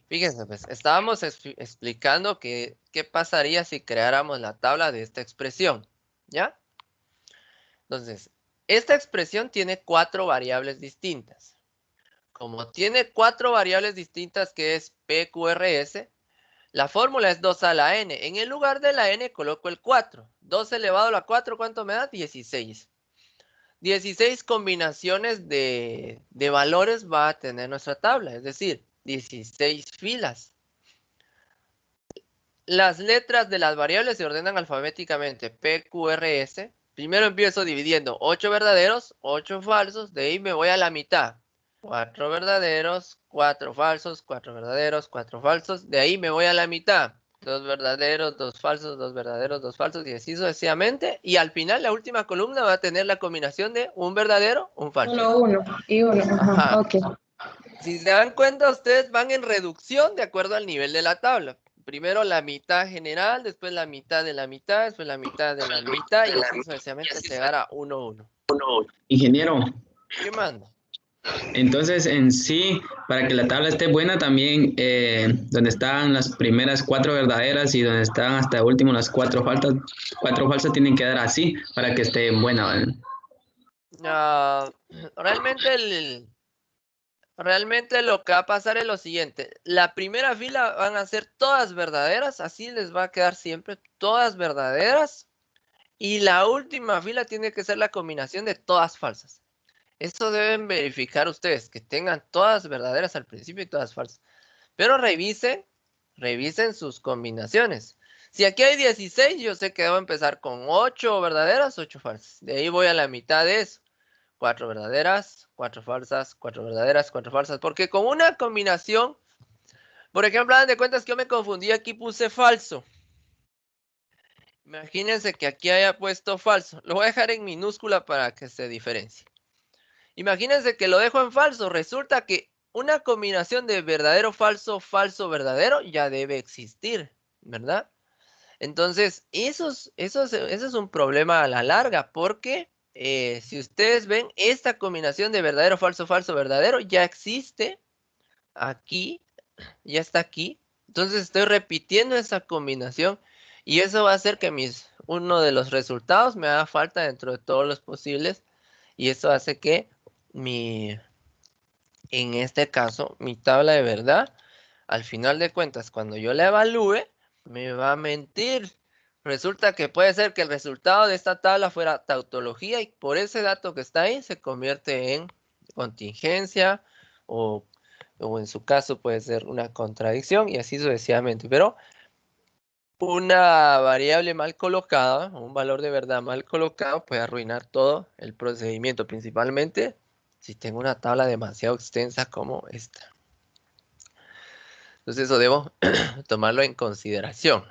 Fíjense, pues, estábamos explicando qué pasaría si creáramos la tabla de esta expresión, ¿ya? Entonces, esta expresión tiene 4 variables distintas. Como tiene 4 variables distintas que es PQRS, la fórmula es 2 a la n. En el lugar de la n coloco el 4. 2 elevado a la 4, ¿cuánto me da? 16. 16 combinaciones de valores va a tener nuestra tabla, es decir, 16 filas. Las letras de las variables se ordenan alfabéticamente, PQRS. Primero empiezo dividiendo 8 verdaderos, 8 falsos, de ahí me voy a la mitad. 4 verdaderos, 4 falsos, 4 verdaderos, 4 falsos, de ahí me voy a la mitad. 2 verdaderos, 2 falsos, 2 verdaderos, 2 falsos, y así sucesivamente. Y al final la última columna va a tener la combinación de un verdadero, un falso. Solo uno y uno. Ajá. Ok. Si se dan cuenta, ustedes van en reducción de acuerdo al nivel de la tabla. Primero la mitad general, después la mitad de la mitad, después la mitad de la mitad, y así sucesivamente hasta llegar a 1, 1. Ingeniero, ¿Qué manda? entonces en sí, para que la tabla esté buena también, donde están las primeras 4 verdaderas y donde están hasta último las 4 falsas tienen que dar así para que esté buena, ¿vale? Realmente lo que va a pasar es lo siguiente. La primera fila van a ser todas verdaderas, así les va a quedar siempre, todas verdaderas. Y la última fila tiene que ser la combinación de todas falsas. Esto deben verificar ustedes, que tengan todas verdaderas al principio y todas falsas. Pero revisen sus combinaciones. Si aquí hay 16, yo sé que debo empezar con 8 verdaderas, 8 falsas. De ahí voy a la mitad de eso. 4 verdaderas, 4 falsas, 4 verdaderas, 4 falsas. Porque con una combinación, por ejemplo, hagan de cuentas que yo me confundí, aquí puse falso. Imagínense que aquí haya puesto falso. Lo voy a dejar en minúscula para que se diferencie. Imagínense que lo dejo en falso. Resulta que una combinación de verdadero, falso, falso, verdadero ya debe existir, ¿verdad? Entonces, eso es un problema a la larga, porque si ustedes ven, esta combinación de verdadero, falso, falso, verdadero ya existe aquí, ya está aquí. Entonces estoy repitiendo esa combinación y eso va a hacer que uno de los resultados me haga falta dentro de todos los posibles, y eso hace que en este caso, mi tabla de verdad, al final de cuentas, cuando yo la evalúe, me va a mentir. Resulta que puede ser que el resultado de esta tabla fuera tautología y por ese dato que está ahí se convierte en contingencia o en su caso puede ser una contradicción y así sucesivamente. Pero una variable mal colocada, un valor de verdad mal colocado puede arruinar todo el procedimiento, principalmente si tengo una tabla demasiado extensa como esta. Entonces eso debo tomarlo en consideración.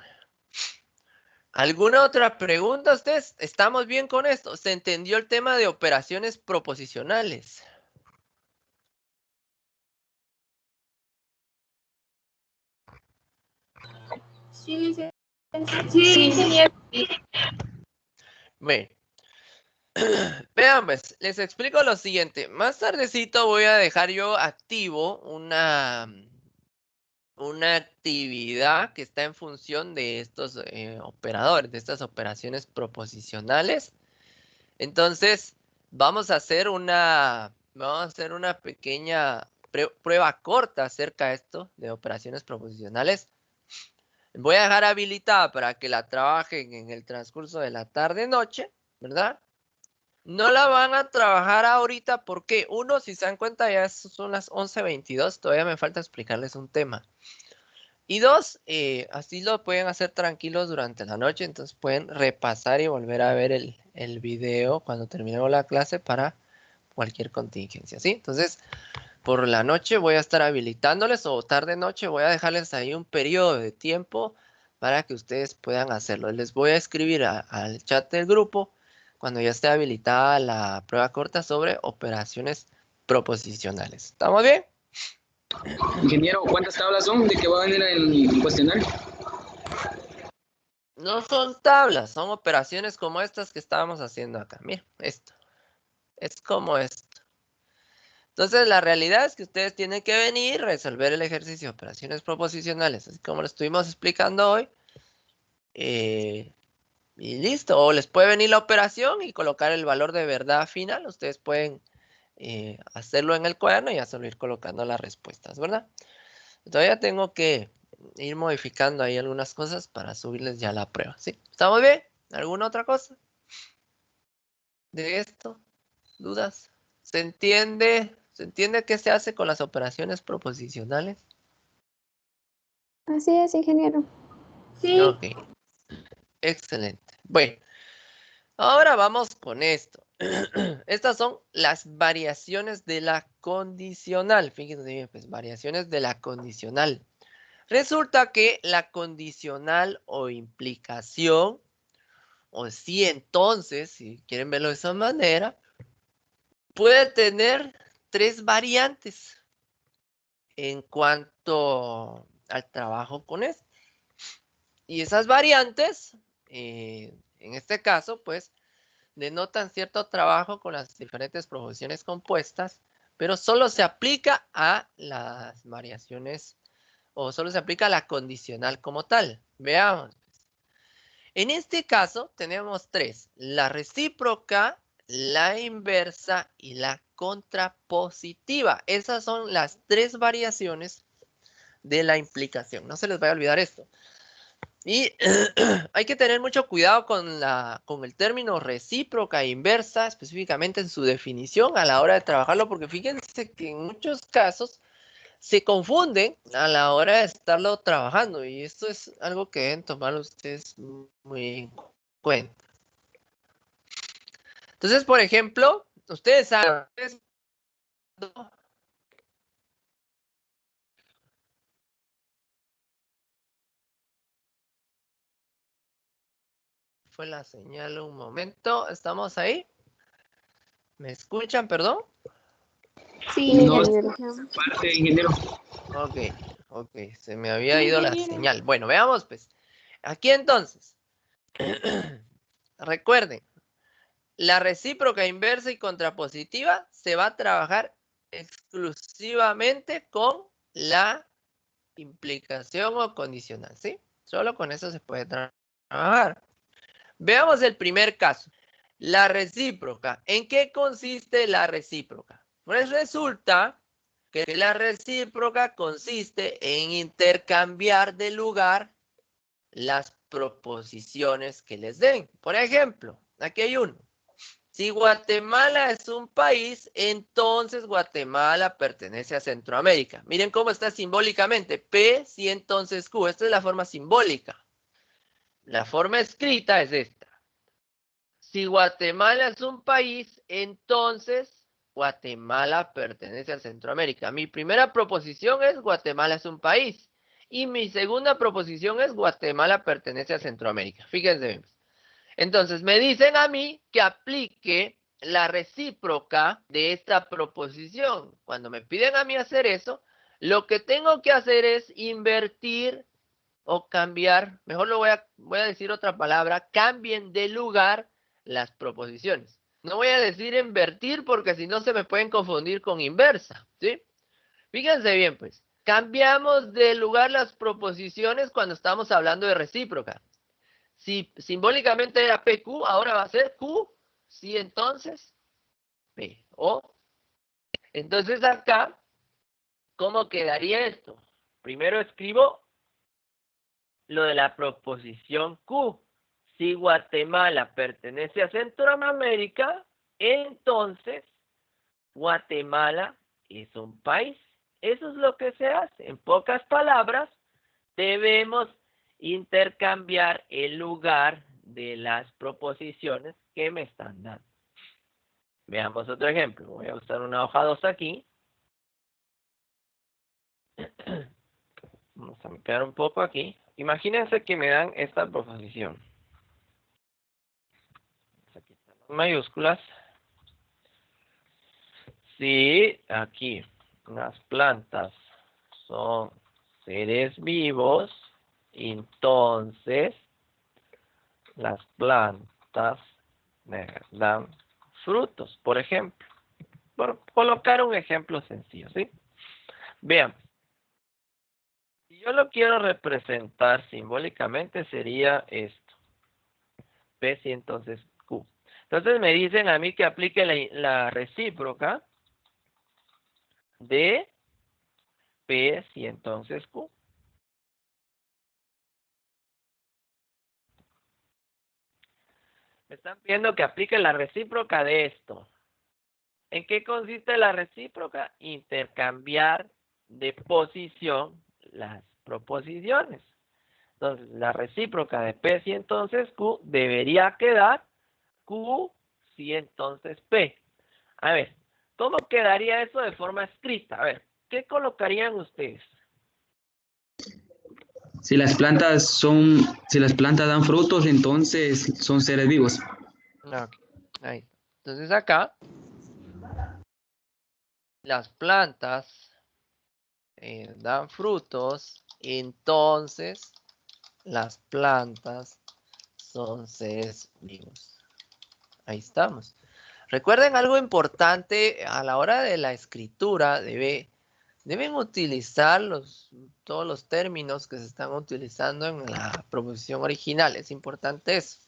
¿Alguna otra pregunta ustedes? ¿Estamos bien con esto? ¿Se entendió el tema de operaciones proposicionales? Sí, licenciado. Sí, ingeniero. Bueno, vean pues, les explico lo siguiente. Más tardecito voy a dejar yo activo una actividad que está en función de estos operadores, de estas operaciones proposicionales. Entonces, vamos a hacer una pequeña prueba corta acerca de esto, de operaciones proposicionales. Voy a dejar habilitada para que la trabajen en el transcurso de la tarde-noche, ¿verdad? No la van a trabajar ahorita porque, uno, si se dan cuenta, ya son las 11:22, todavía me falta explicarles un tema. Y dos, así lo pueden hacer tranquilos durante la noche, entonces pueden repasar y volver a ver el video cuando terminemos la clase para cualquier contingencia, ¿sí? Entonces, por la noche voy a estar habilitándoles o tarde-noche voy a dejarles ahí un periodo de tiempo para que ustedes puedan hacerlo. Les voy a escribir al chat del grupo cuando ya esté habilitada la prueba corta sobre operaciones proposicionales. ¿Estamos bien? Ingeniero, ¿cuántas tablas son de que va a venir el cuestionario? No son tablas, son operaciones como estas que estábamos haciendo acá. Mira, esto. Es como esto. Entonces, la realidad es que ustedes tienen que venir, resolver el ejercicio de operaciones proposicionales, así como lo estuvimos explicando hoy. Y listo. O les puede venir la operación y colocar el valor de verdad final. Ustedes pueden hacerlo en el cuaderno y ya solo ir colocando las respuestas, ¿verdad? Todavía tengo que ir modificando ahí algunas cosas para subirles ya la prueba, ¿sí? ¿Estamos bien? ¿Alguna otra cosa de esto? ¿Dudas? ¿Se entiende? ¿Se entiende qué se hace con las operaciones proposicionales? Así es, ingeniero. Sí, Ok, excelente. Bueno, ahora vamos con esto. Estas son las variaciones de la condicional. Fíjense bien, pues variaciones de la condicional. Resulta que la condicional o implicación, o si entonces, si quieren verlo de esa manera, puede tener tres variantes en cuanto al trabajo con esto. Y esas variantes, en este caso, pues, denotan cierto trabajo con las diferentes proposiciones compuestas, pero solo se aplica a las variaciones o solo se aplica a la condicional como tal. Veamos. En este caso tenemos tres: la recíproca, la inversa y la contrapositiva. Esas son las tres variaciones de la implicación. No se les vaya a olvidar esto. Y hay que tener mucho cuidado con el término recíproca e inversa, específicamente en su definición a la hora de trabajarlo, porque fíjense que en muchos casos se confunden a la hora de estarlo trabajando, y esto es algo que deben tomar ustedes muy en cuenta. Entonces, por ejemplo, ustedes saben, fue la señal un momento, ¿estamos ahí? ¿Me escuchan, perdón? Sí, No, ingeniero. parte, ingeniero. Ok, se me había ido la señal. Bueno, veamos pues. Aquí entonces, recuerden, la recíproca, inversa y contrapositiva se va a trabajar exclusivamente con la implicación o condicional, ¿sí? Solo con eso se puede trabajar. Veamos el primer caso. La recíproca. ¿En qué consiste la recíproca? Pues resulta que la recíproca consiste en intercambiar de lugar las proposiciones que les den. Por ejemplo, aquí hay uno. Si Guatemala es un país, entonces Guatemala pertenece a Centroamérica. Miren cómo está simbólicamente. P, si entonces Q. Esta es la forma simbólica. La forma escrita es esta. Si Guatemala es un país, entonces Guatemala pertenece a Centroamérica. Mi primera proposición es Guatemala es un país. Y mi segunda proposición es Guatemala pertenece a Centroamérica. Fíjense bien. Entonces me dicen a mí que aplique la recíproca de esta proposición. Cuando me piden a mí hacer eso, lo que tengo que hacer es invertir o cambiar, mejor voy a decir otra palabra, cambien de lugar las proposiciones. No voy a decir invertir porque si no se me pueden confundir con inversa, ¿sí? Fíjense bien, pues, cambiamos de lugar las proposiciones cuando estamos hablando de recíproca. Si simbólicamente era PQ, ahora va a ser Q, sí, entonces P, O. Entonces acá ¿Cómo quedaría esto? Primero escribo lo de la proposición Q. Si Guatemala pertenece a Centroamérica, entonces Guatemala es un país. Eso es lo que se hace. En pocas palabras, debemos intercambiar el lugar de las proposiciones que me están dando. Veamos otro ejemplo. Voy a usar una hoja 2 aquí. Vamos a ampliar un poco aquí. Imagínense que me dan esta proposición. Aquí están las mayúsculas. Si aquí las plantas son seres vivos, entonces las plantas me dan frutos, por ejemplo. Por colocar un ejemplo sencillo, ¿sí? Veamos. Si yo lo quiero representar simbólicamente sería esto. P y entonces Q. Entonces me dicen a mí que aplique la recíproca de P y entonces Q. Me están pidiendo que aplique la recíproca de esto. ¿En qué consiste la recíproca? Intercambiar de posición las proposiciones. Entonces, la recíproca de P si entonces Q debería quedar Q si entonces P. A ver, ¿cómo quedaría eso de forma escrita? A ver, ¿qué colocarían ustedes? Si las plantas dan frutos, entonces son seres vivos. Okay. Ahí. Entonces acá, las plantas dan frutos, entonces las plantas son seres vivos. Ahí estamos. Recuerden algo importante a la hora de la escritura, deben utilizar todos los términos que se están utilizando en la proposición original. Es importante eso.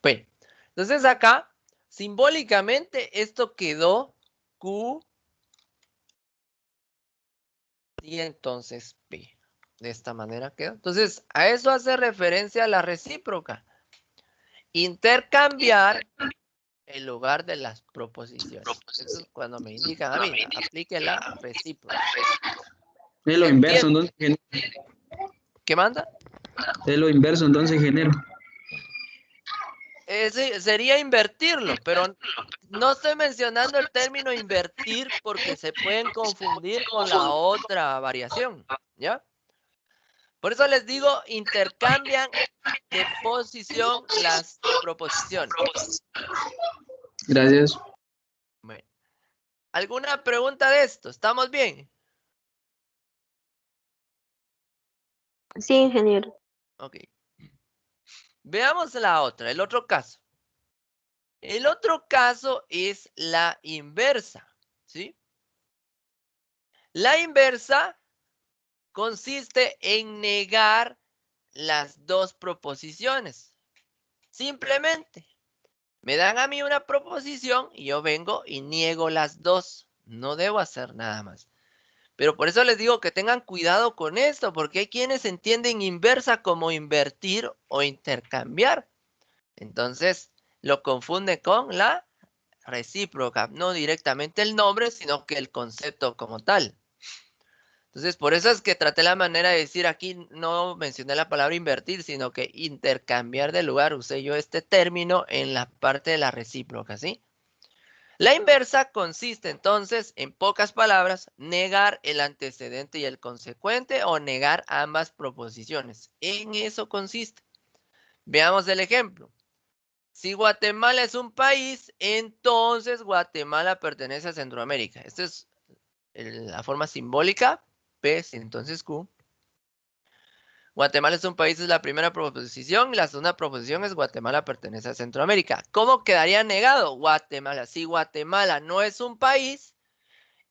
Bueno, entonces acá, simbólicamente, esto quedó Q y entonces P. De esta manera quedó. Entonces, a eso hace referencia la recíproca. Intercambiar el lugar de las proposiciones. Eso es cuando me indican a mí, aplique la recíproca. Es lo inverso, entonces genero. ¿Qué manda? Es lo inverso, entonces genero. Sería invertirlo, pero no estoy mencionando el término invertir porque se pueden confundir con la otra variación, ¿ya? Por eso les digo, intercambian de posición las proposiciones. Gracias. Bueno. ¿Alguna pregunta de esto? ¿Estamos bien? Sí, ingeniero. Ok. Veamos la otra, el otro caso. El otro caso es la inversa, ¿sí? La inversa consiste en negar las dos proposiciones. Simplemente me dan a mí una proposición y yo vengo y niego las dos. No debo hacer nada más. Pero por eso les digo que tengan cuidado con esto, porque hay quienes entienden inversa como invertir o intercambiar. Entonces lo confunde con la recíproca, no directamente el nombre, sino que el concepto como tal. Entonces, por eso es que traté la manera de decir aquí, no mencioné la palabra invertir, sino que intercambiar de lugar. Usé yo este término en la parte de la recíproca, ¿sí? La inversa consiste entonces, en pocas palabras, negar el antecedente y el consecuente o negar ambas proposiciones. En eso consiste. Veamos el ejemplo. Si Guatemala es un país, entonces Guatemala pertenece a Centroamérica. Esta es la forma simbólica. P, entonces Q. Guatemala es un país, es la primera proposición. Y la segunda proposición es Guatemala pertenece a Centroamérica. ¿Cómo quedaría negado? Guatemala. Si Guatemala no es un país,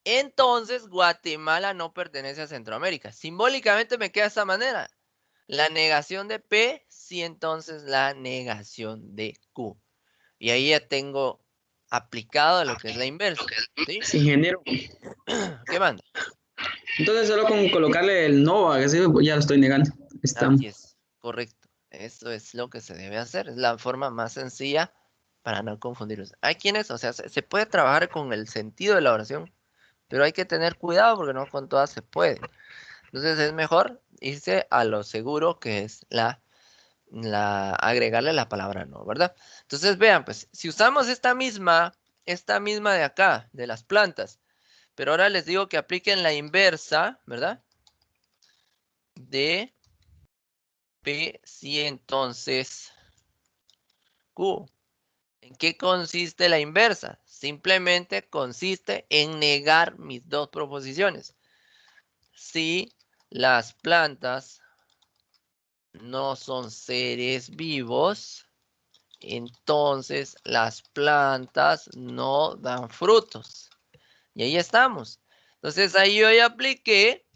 entonces Guatemala no pertenece a Centroamérica. Simbólicamente me queda de esta manera. La negación de P, sí, entonces la negación de Q. Y ahí ya tengo aplicado lo que es la inversa. ¿Sí? Sí, ingeniero. ¿Qué manda? Entonces solo con colocarle el no, así ya lo estoy negando. Estamos. Así es, correcto. Eso es lo que se debe hacer. Es la forma más sencilla para no confundirlos. Hay quienes, o sea, se puede trabajar con el sentido de la oración, pero hay que tener cuidado porque no con todas se puede. Entonces es mejor irse a lo seguro, que es agregarle la palabra no, ¿verdad? Entonces vean, pues, si usamos esta misma de acá, de las plantas, pero ahora les digo que apliquen la inversa, ¿verdad? De P, si entonces Q. ¿En qué consiste la inversa? Simplemente consiste en negar mis dos proposiciones. Si las plantas no son seres vivos, entonces las plantas no dan frutos. Y ahí estamos. Entonces ahí yo ya apliqué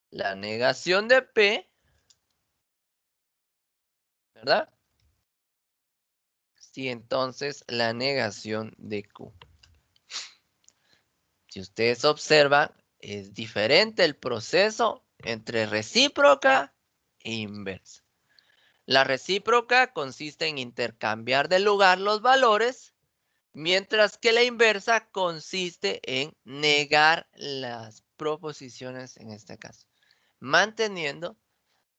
la negación de P, ¿verdad? Si entonces la negación de Q. Si ustedes observan, es diferente el proceso entre recíproca e inversa. La recíproca consiste en intercambiar de lugar los valores, mientras que la inversa consiste en negar las proposiciones en este caso, manteniendo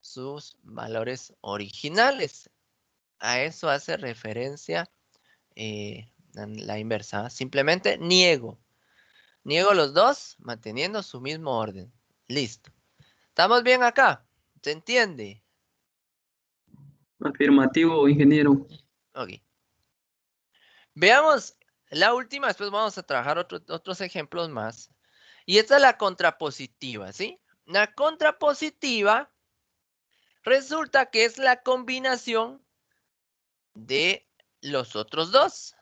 sus valores originales. A eso hace referencia la inversa. Simplemente niego los dos, manteniendo su mismo orden. Listo. ¿Estamos bien acá? ¿Se entiende? Afirmativo, ingeniero. Ok. Veamos la última, después vamos a trabajar otros ejemplos más. Y esta es la contrapositiva, ¿sí? La contrapositiva resulta que es la combinación de los otros dos.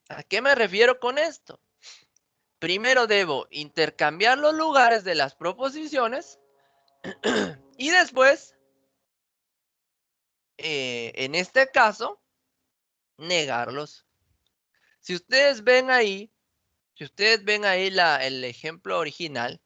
¿A qué me refiero con esto? Primero debo intercambiar los lugares de las proposiciones y después, en este caso, negarlos. Si ustedes ven ahí, el ejemplo original,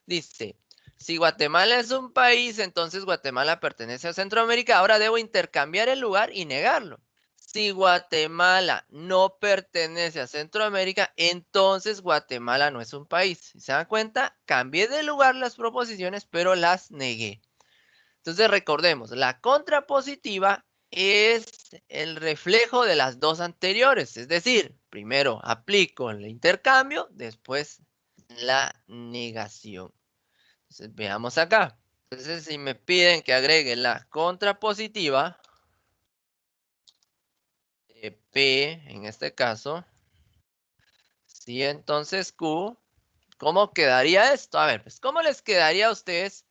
dice, si Guatemala es un país, entonces Guatemala pertenece a Centroamérica. Ahora debo intercambiar el lugar y negarlo. Si Guatemala no pertenece a Centroamérica, entonces Guatemala no es un país. ¿Se dan cuenta? Cambié de lugar las proposiciones, pero las negué. Entonces recordemos, la contrapositiva es el reflejo de las dos anteriores. Es decir, primero aplico el intercambio, después la negación. Entonces veamos acá. Entonces si me piden que agregue la contrapositiva, P en este caso, si entonces Q, ¿cómo quedaría esto? A ver, pues ¿cómo les quedaría a ustedes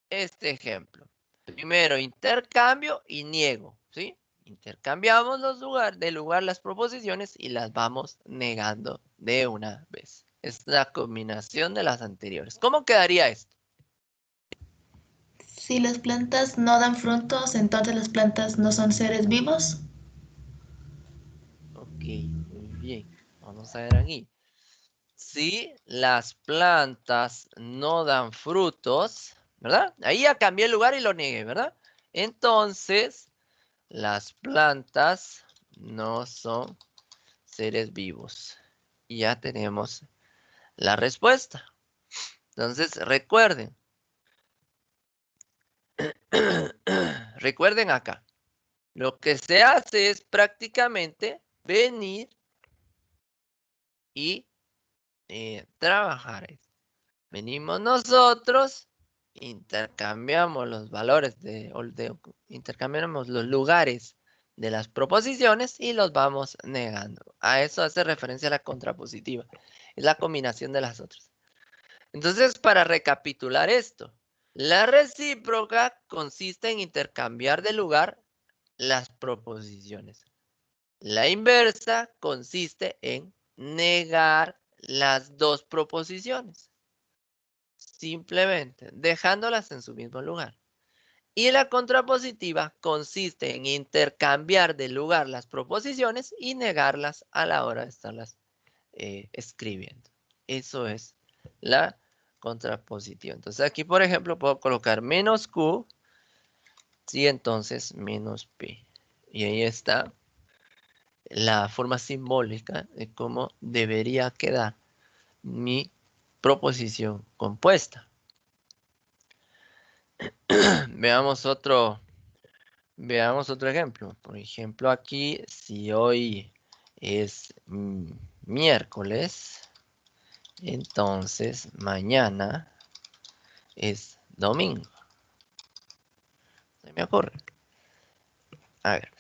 este ejemplo? Primero intercambio y niego, ¿sí? Intercambiamos de lugar las proposiciones y las vamos negando de una vez. Es la combinación de las anteriores. ¿Cómo quedaría esto? Si las plantas no dan frutos, entonces las plantas no son seres vivos. Ok, muy bien. Vamos a ver aquí. Si las plantas no dan frutos, ¿verdad? Ahí ya cambié el lugar y lo negué, ¿verdad? Entonces, las plantas no son seres vivos. Y ya tenemos la respuesta. Entonces, recuerden. Recuerden acá. Lo que se hace es prácticamente venir y trabajar. Venimos nosotros, intercambiamos los valores intercambiamos los lugares de las proposiciones y los vamos negando. A eso hace referencia la contrapositiva. Es la combinación de las otras. Entonces, para recapitular esto, la recíproca consiste en intercambiar de lugar las proposiciones. La inversa consiste en negar las dos proposiciones, simplemente dejándolas en su mismo lugar. Y la contrapositiva consiste en intercambiar de lugar las proposiciones y negarlas a la hora de estarlas escribiendo. Eso es la contrapositiva. Entonces aquí, por ejemplo, puedo colocar menos Q, sí, entonces menos P. Y ahí está la forma simbólica de cómo debería quedar mi proposición compuesta. Veamos otro ejemplo. Por ejemplo, aquí, si hoy es miércoles, entonces mañana es domingo. Se me ocurre. A ver,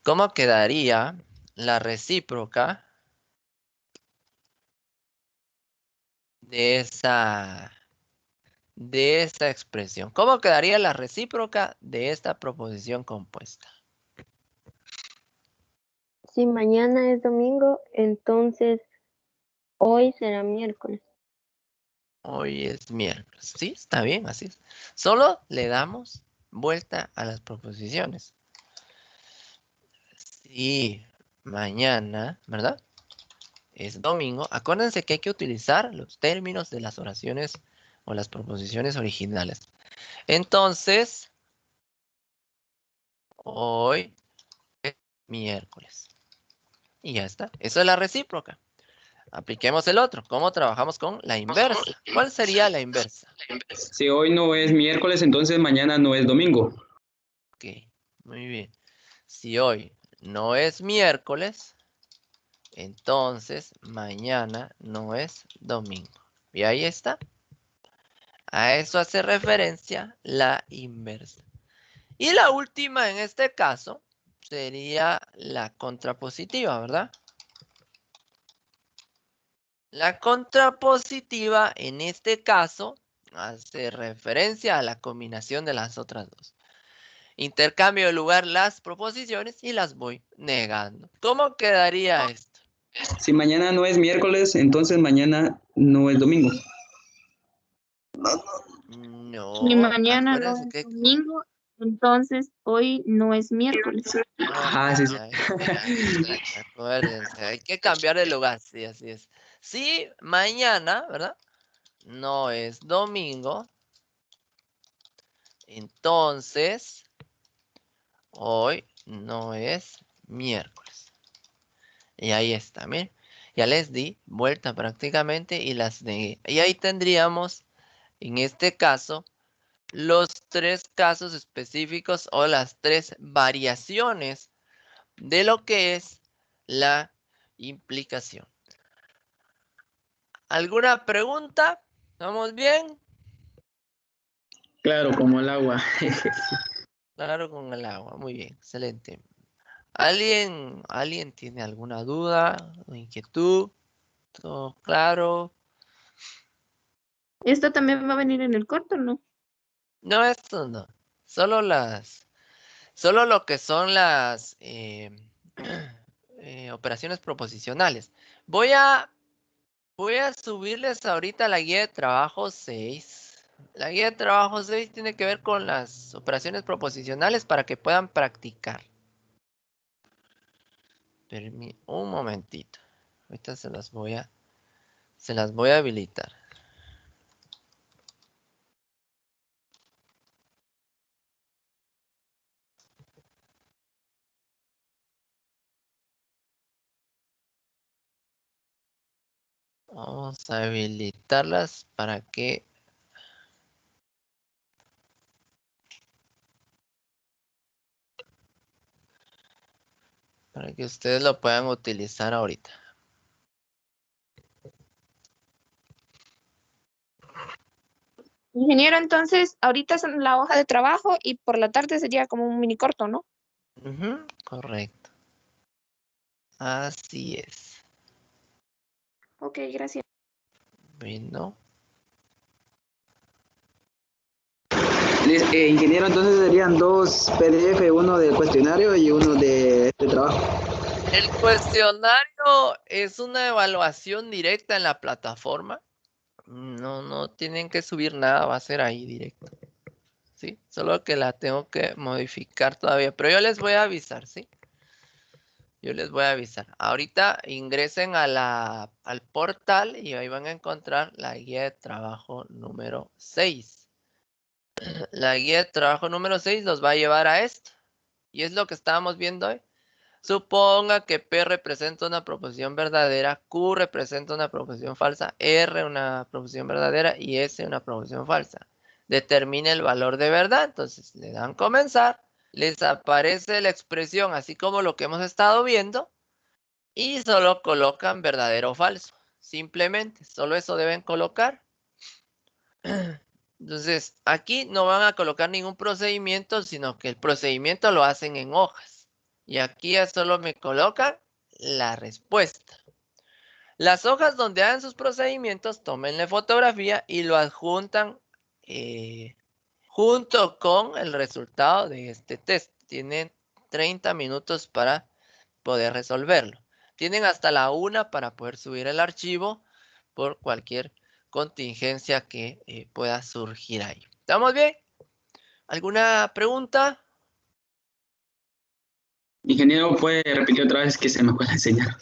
¿cómo quedaría la recíproca de esa expresión? ¿Cómo quedaría la recíproca de esta proposición compuesta? Si mañana es domingo, entonces hoy será miércoles. Hoy es miércoles. Sí, está bien, así es. Solo le damos vuelta a las proposiciones. Si mañana, ¿verdad? Es domingo. Acuérdense que hay que utilizar los términos de las oraciones o las proposiciones originales. Entonces, hoy es miércoles. Y ya está. Eso es la recíproca. Apliquemos el otro. ¿Cómo trabajamos con la inversa? ¿Cuál sería la inversa? Si hoy no es miércoles, entonces mañana no es domingo. Ok, muy bien. Si hoy no es miércoles, entonces mañana no es domingo. Y ahí está. A eso hace referencia la inversa. Y la última en este caso sería la contrapositiva, ¿verdad? La contrapositiva en este caso hace referencia a la combinación de las otras dos. Intercambio de lugar las proposiciones y las voy negando. ¿Cómo quedaría esto? Si mañana no es miércoles, entonces mañana no es domingo. Si No, mañana no acuérdense es que... domingo, entonces hoy no es miércoles. Ah, sí, sí. Acuérdense, hay que cambiar el lugar, sí, así es. Si mañana, ¿verdad? No es domingo, entonces hoy no es miércoles. Y ahí está, miren. Ya les di vuelta prácticamente y las negué. Y ahí tendríamos, en este caso, los tres casos específicos o las tres variaciones de lo que es la implicación. ¿Alguna pregunta? ¿Estamos bien? Claro, como el agua. Claro, con el agua. Muy bien, excelente. ¿Alguien tiene alguna duda o inquietud? ¿Todo claro? Esto también va a venir en el corto, ¿no? No, esto no. Solo lo que son las operaciones proposicionales. Voy a subirles ahorita la guía de trabajo 6. La guía de trabajo 6 tiene que ver con las operaciones proposicionales para que puedan practicar. Un momentito. Ahorita se las voy a habilitar. Vamos a habilitarlas para que ustedes lo puedan utilizar ahorita. Ingeniero, entonces, ahorita es la hoja de trabajo y por la tarde sería como un mini corto, ¿no? Ujú, correcto. Así es. Ok, gracias. Bueno. Ingeniero, entonces serían dos PDF, uno del cuestionario y uno de este trabajo. El cuestionario es una evaluación directa en la plataforma. No tienen que subir nada, va a ser ahí directo. ¿Sí? Solo que la tengo que modificar todavía. Pero yo les voy a avisar, ¿sí? Yo les voy a avisar. Ahorita ingresen al portal y ahí van a encontrar la guía de trabajo número 6. La guía de trabajo número 6 los va a llevar a esto. Y es lo que estábamos viendo hoy. Suponga que P representa una proposición verdadera, Q representa una proposición falsa, R una proposición verdadera y S una proposición falsa. Determine el valor de verdad. Entonces le dan comenzar, les aparece la expresión así como lo que hemos estado viendo y solo colocan verdadero o falso. Simplemente, solo eso deben colocar. Entonces, aquí no van a colocar ningún procedimiento, sino que el procedimiento lo hacen en hojas. Y aquí ya solo me colocan la respuesta. Las hojas donde hagan sus procedimientos, tómenle fotografía y lo adjuntan junto con el resultado de este test. Tienen 30 minutos para poder resolverlo. Tienen hasta la 1 para poder subir el archivo por cualquier contingencia que pueda surgir ahí. ¿Estamos bien? ¿Alguna pregunta? Ingeniero, ¿puede repetir otra vez que se me fue la señal?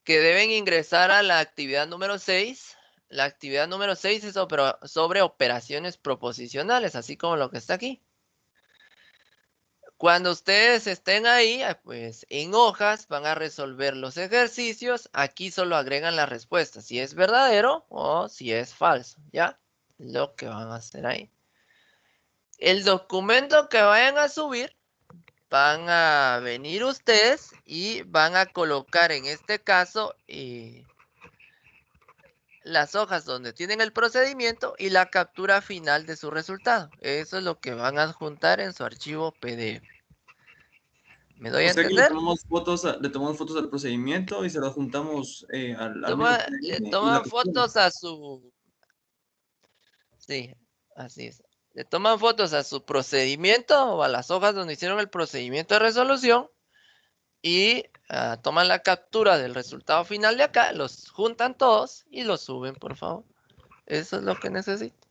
Que deben ingresar a la actividad número 6. La actividad número 6 es sobre operaciones proposicionales, así como lo que está aquí. Cuando ustedes estén ahí, pues en hojas van a resolver los ejercicios. Aquí solo agregan la respuesta, si es verdadero o si es falso, ¿ya? Lo que van a hacer ahí. El documento que vayan a subir, van a venir ustedes y van a colocar en este caso las hojas donde tienen el procedimiento y la captura final de su resultado. Eso es lo que van a adjuntar en su archivo PDF. ¿Me doy a O sea que entender? le tomamos fotos al procedimiento y se lo juntamos al mismo Le PDF y la toman captura. fotos a su... Sí, así es. Le toman fotos a su procedimiento o a las hojas donde hicieron el procedimiento de resolución y toman la captura del resultado final de acá, los juntan todos y los suben, por favor. Eso es lo que necesito.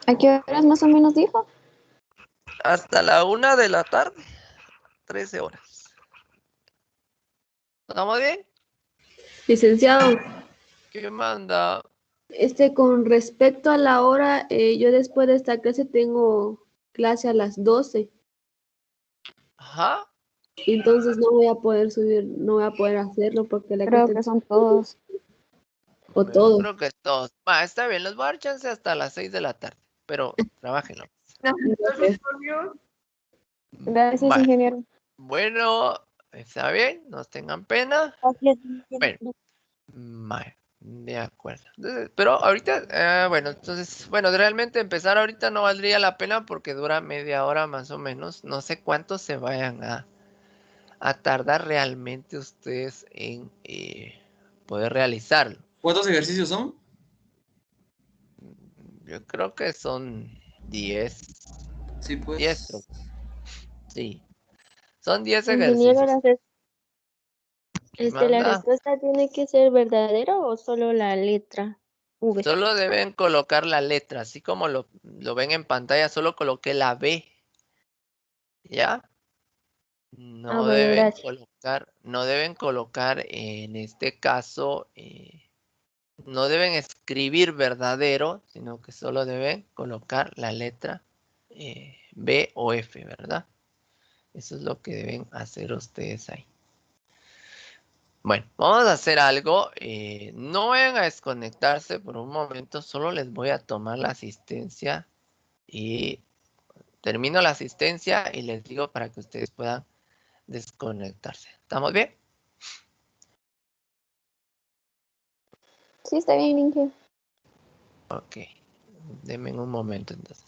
¿A qué horas más o menos dijo? Hasta la 1 de la tarde, 13 horas. ¿Estamos bien? Licenciado, ¿Qué manda? con respecto a la hora, yo después de esta clase tengo clase a las 12, Ajá. entonces no voy a poder subir, no voy a poder hacerlo porque la Creo clase que son todos. o Bueno, todo. creo que todos. Está bien, les voy a dar chance hasta las 6 de la tarde, pero trabájenlo. Gracias. Gracias, Va, ingeniero. bueno, está bien, no tengan pena. Gracias, Bueno, vale, de acuerdo. Entonces, pero ahorita, bueno, entonces, bueno, realmente empezar ahorita no valdría la pena porque dura media hora más o menos. No sé cuánto se vayan a tardar realmente ustedes en poder realizarlo. ¿Cuántos ejercicios son? Yo creo que son 10. Sí, 10, creo. pues. Sí. Son 10 ingeniero, ejercicios. ¿Qué ¿la manda? respuesta tiene que ser verdadera o solo la letra V? Solo deben colocar la letra, así como lo ven en pantalla, solo coloqué la B. ¿Ya? Ah, No bueno, deben gracias. colocar, no deben colocar en este caso, no deben escribir verdadero, sino que solo deben colocar la letra B o F, ¿verdad? Eso es lo que deben hacer ustedes ahí. Bueno, vamos a hacer algo. No vayan a desconectarse por un momento, solo les voy a tomar la asistencia y termino la asistencia y les digo para que ustedes puedan desconectarse. ¿Estamos bien? Sí, está bien, ingeniero. Ok, denme un momento entonces.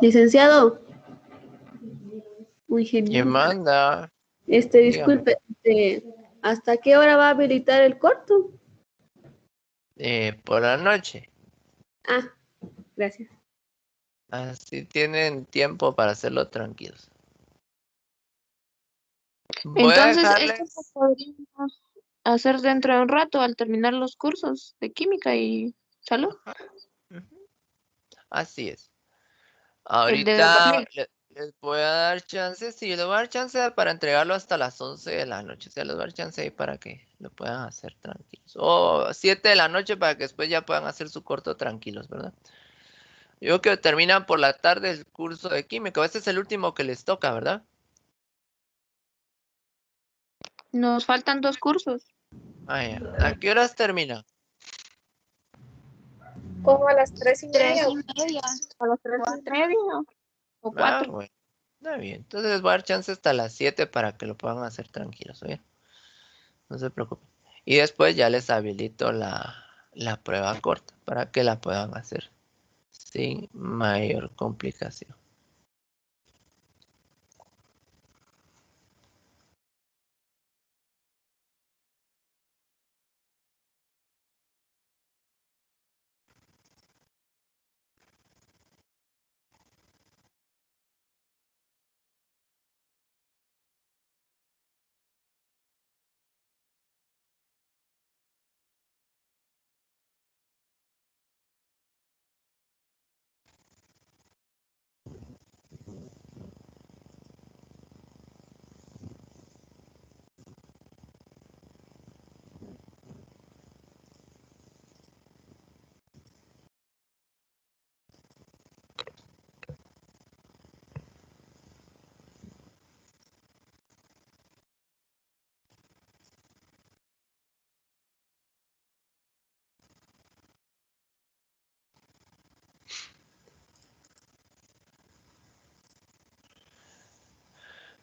Licenciado. Muy ¿Quién genial. manda? Dígame. Disculpe, ¿hasta qué hora va a habilitar el corto? Por la noche. Ah, gracias. Así tienen tiempo para hacerlo tranquilos. Voy a Entonces, esto dejarles. lo podríamos hacer dentro de un rato al terminar los cursos de química y salud. Ujú. Así es. El de Ahorita les voy a dar chance, sí, les voy a dar chance para entregarlo hasta las 11 de la noche. O sea, les voy a dar chance ahí para que lo puedan hacer tranquilos. O 7 de la noche para que después ya puedan hacer su corto tranquilos, ¿verdad? Yo creo que terminan por la tarde el curso de química. Este es el último que les toca, ¿verdad? Nos faltan 2 cursos. Ah, ya. ¿A qué horas termina? Como a las 3:30. 3:30. A las 3:30 o Ah, 4. bueno. Está bien. Entonces les voy a dar chance hasta las 7 para que lo puedan hacer tranquilos, ¿oye? No se preocupen. Y después ya les habilito la prueba corta para que la puedan hacer sin mayor complicación.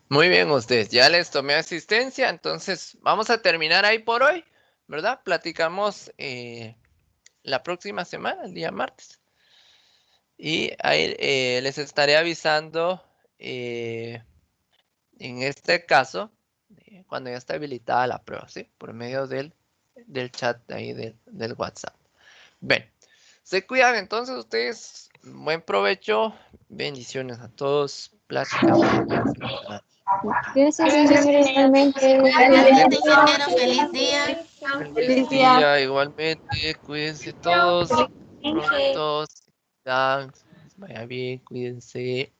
Muy bien, ustedes. Ya les tomé asistencia, entonces vamos a terminar ahí por hoy, ¿verdad? Platicamos la próxima semana, el día martes. Y ahí les estaré avisando, en este caso, cuando ya está habilitada la prueba, ¿sí? Por medio del chat ahí del WhatsApp. Bien, se cuidan entonces ustedes. Buen provecho. Bendiciones a todos. Platicamos. Gracias, ingeniero, igualmente. Igualmente, ingeniero, feliz día. Feliz día, igualmente. Cuídense todos. Pronto. Vaya bien, cuídense.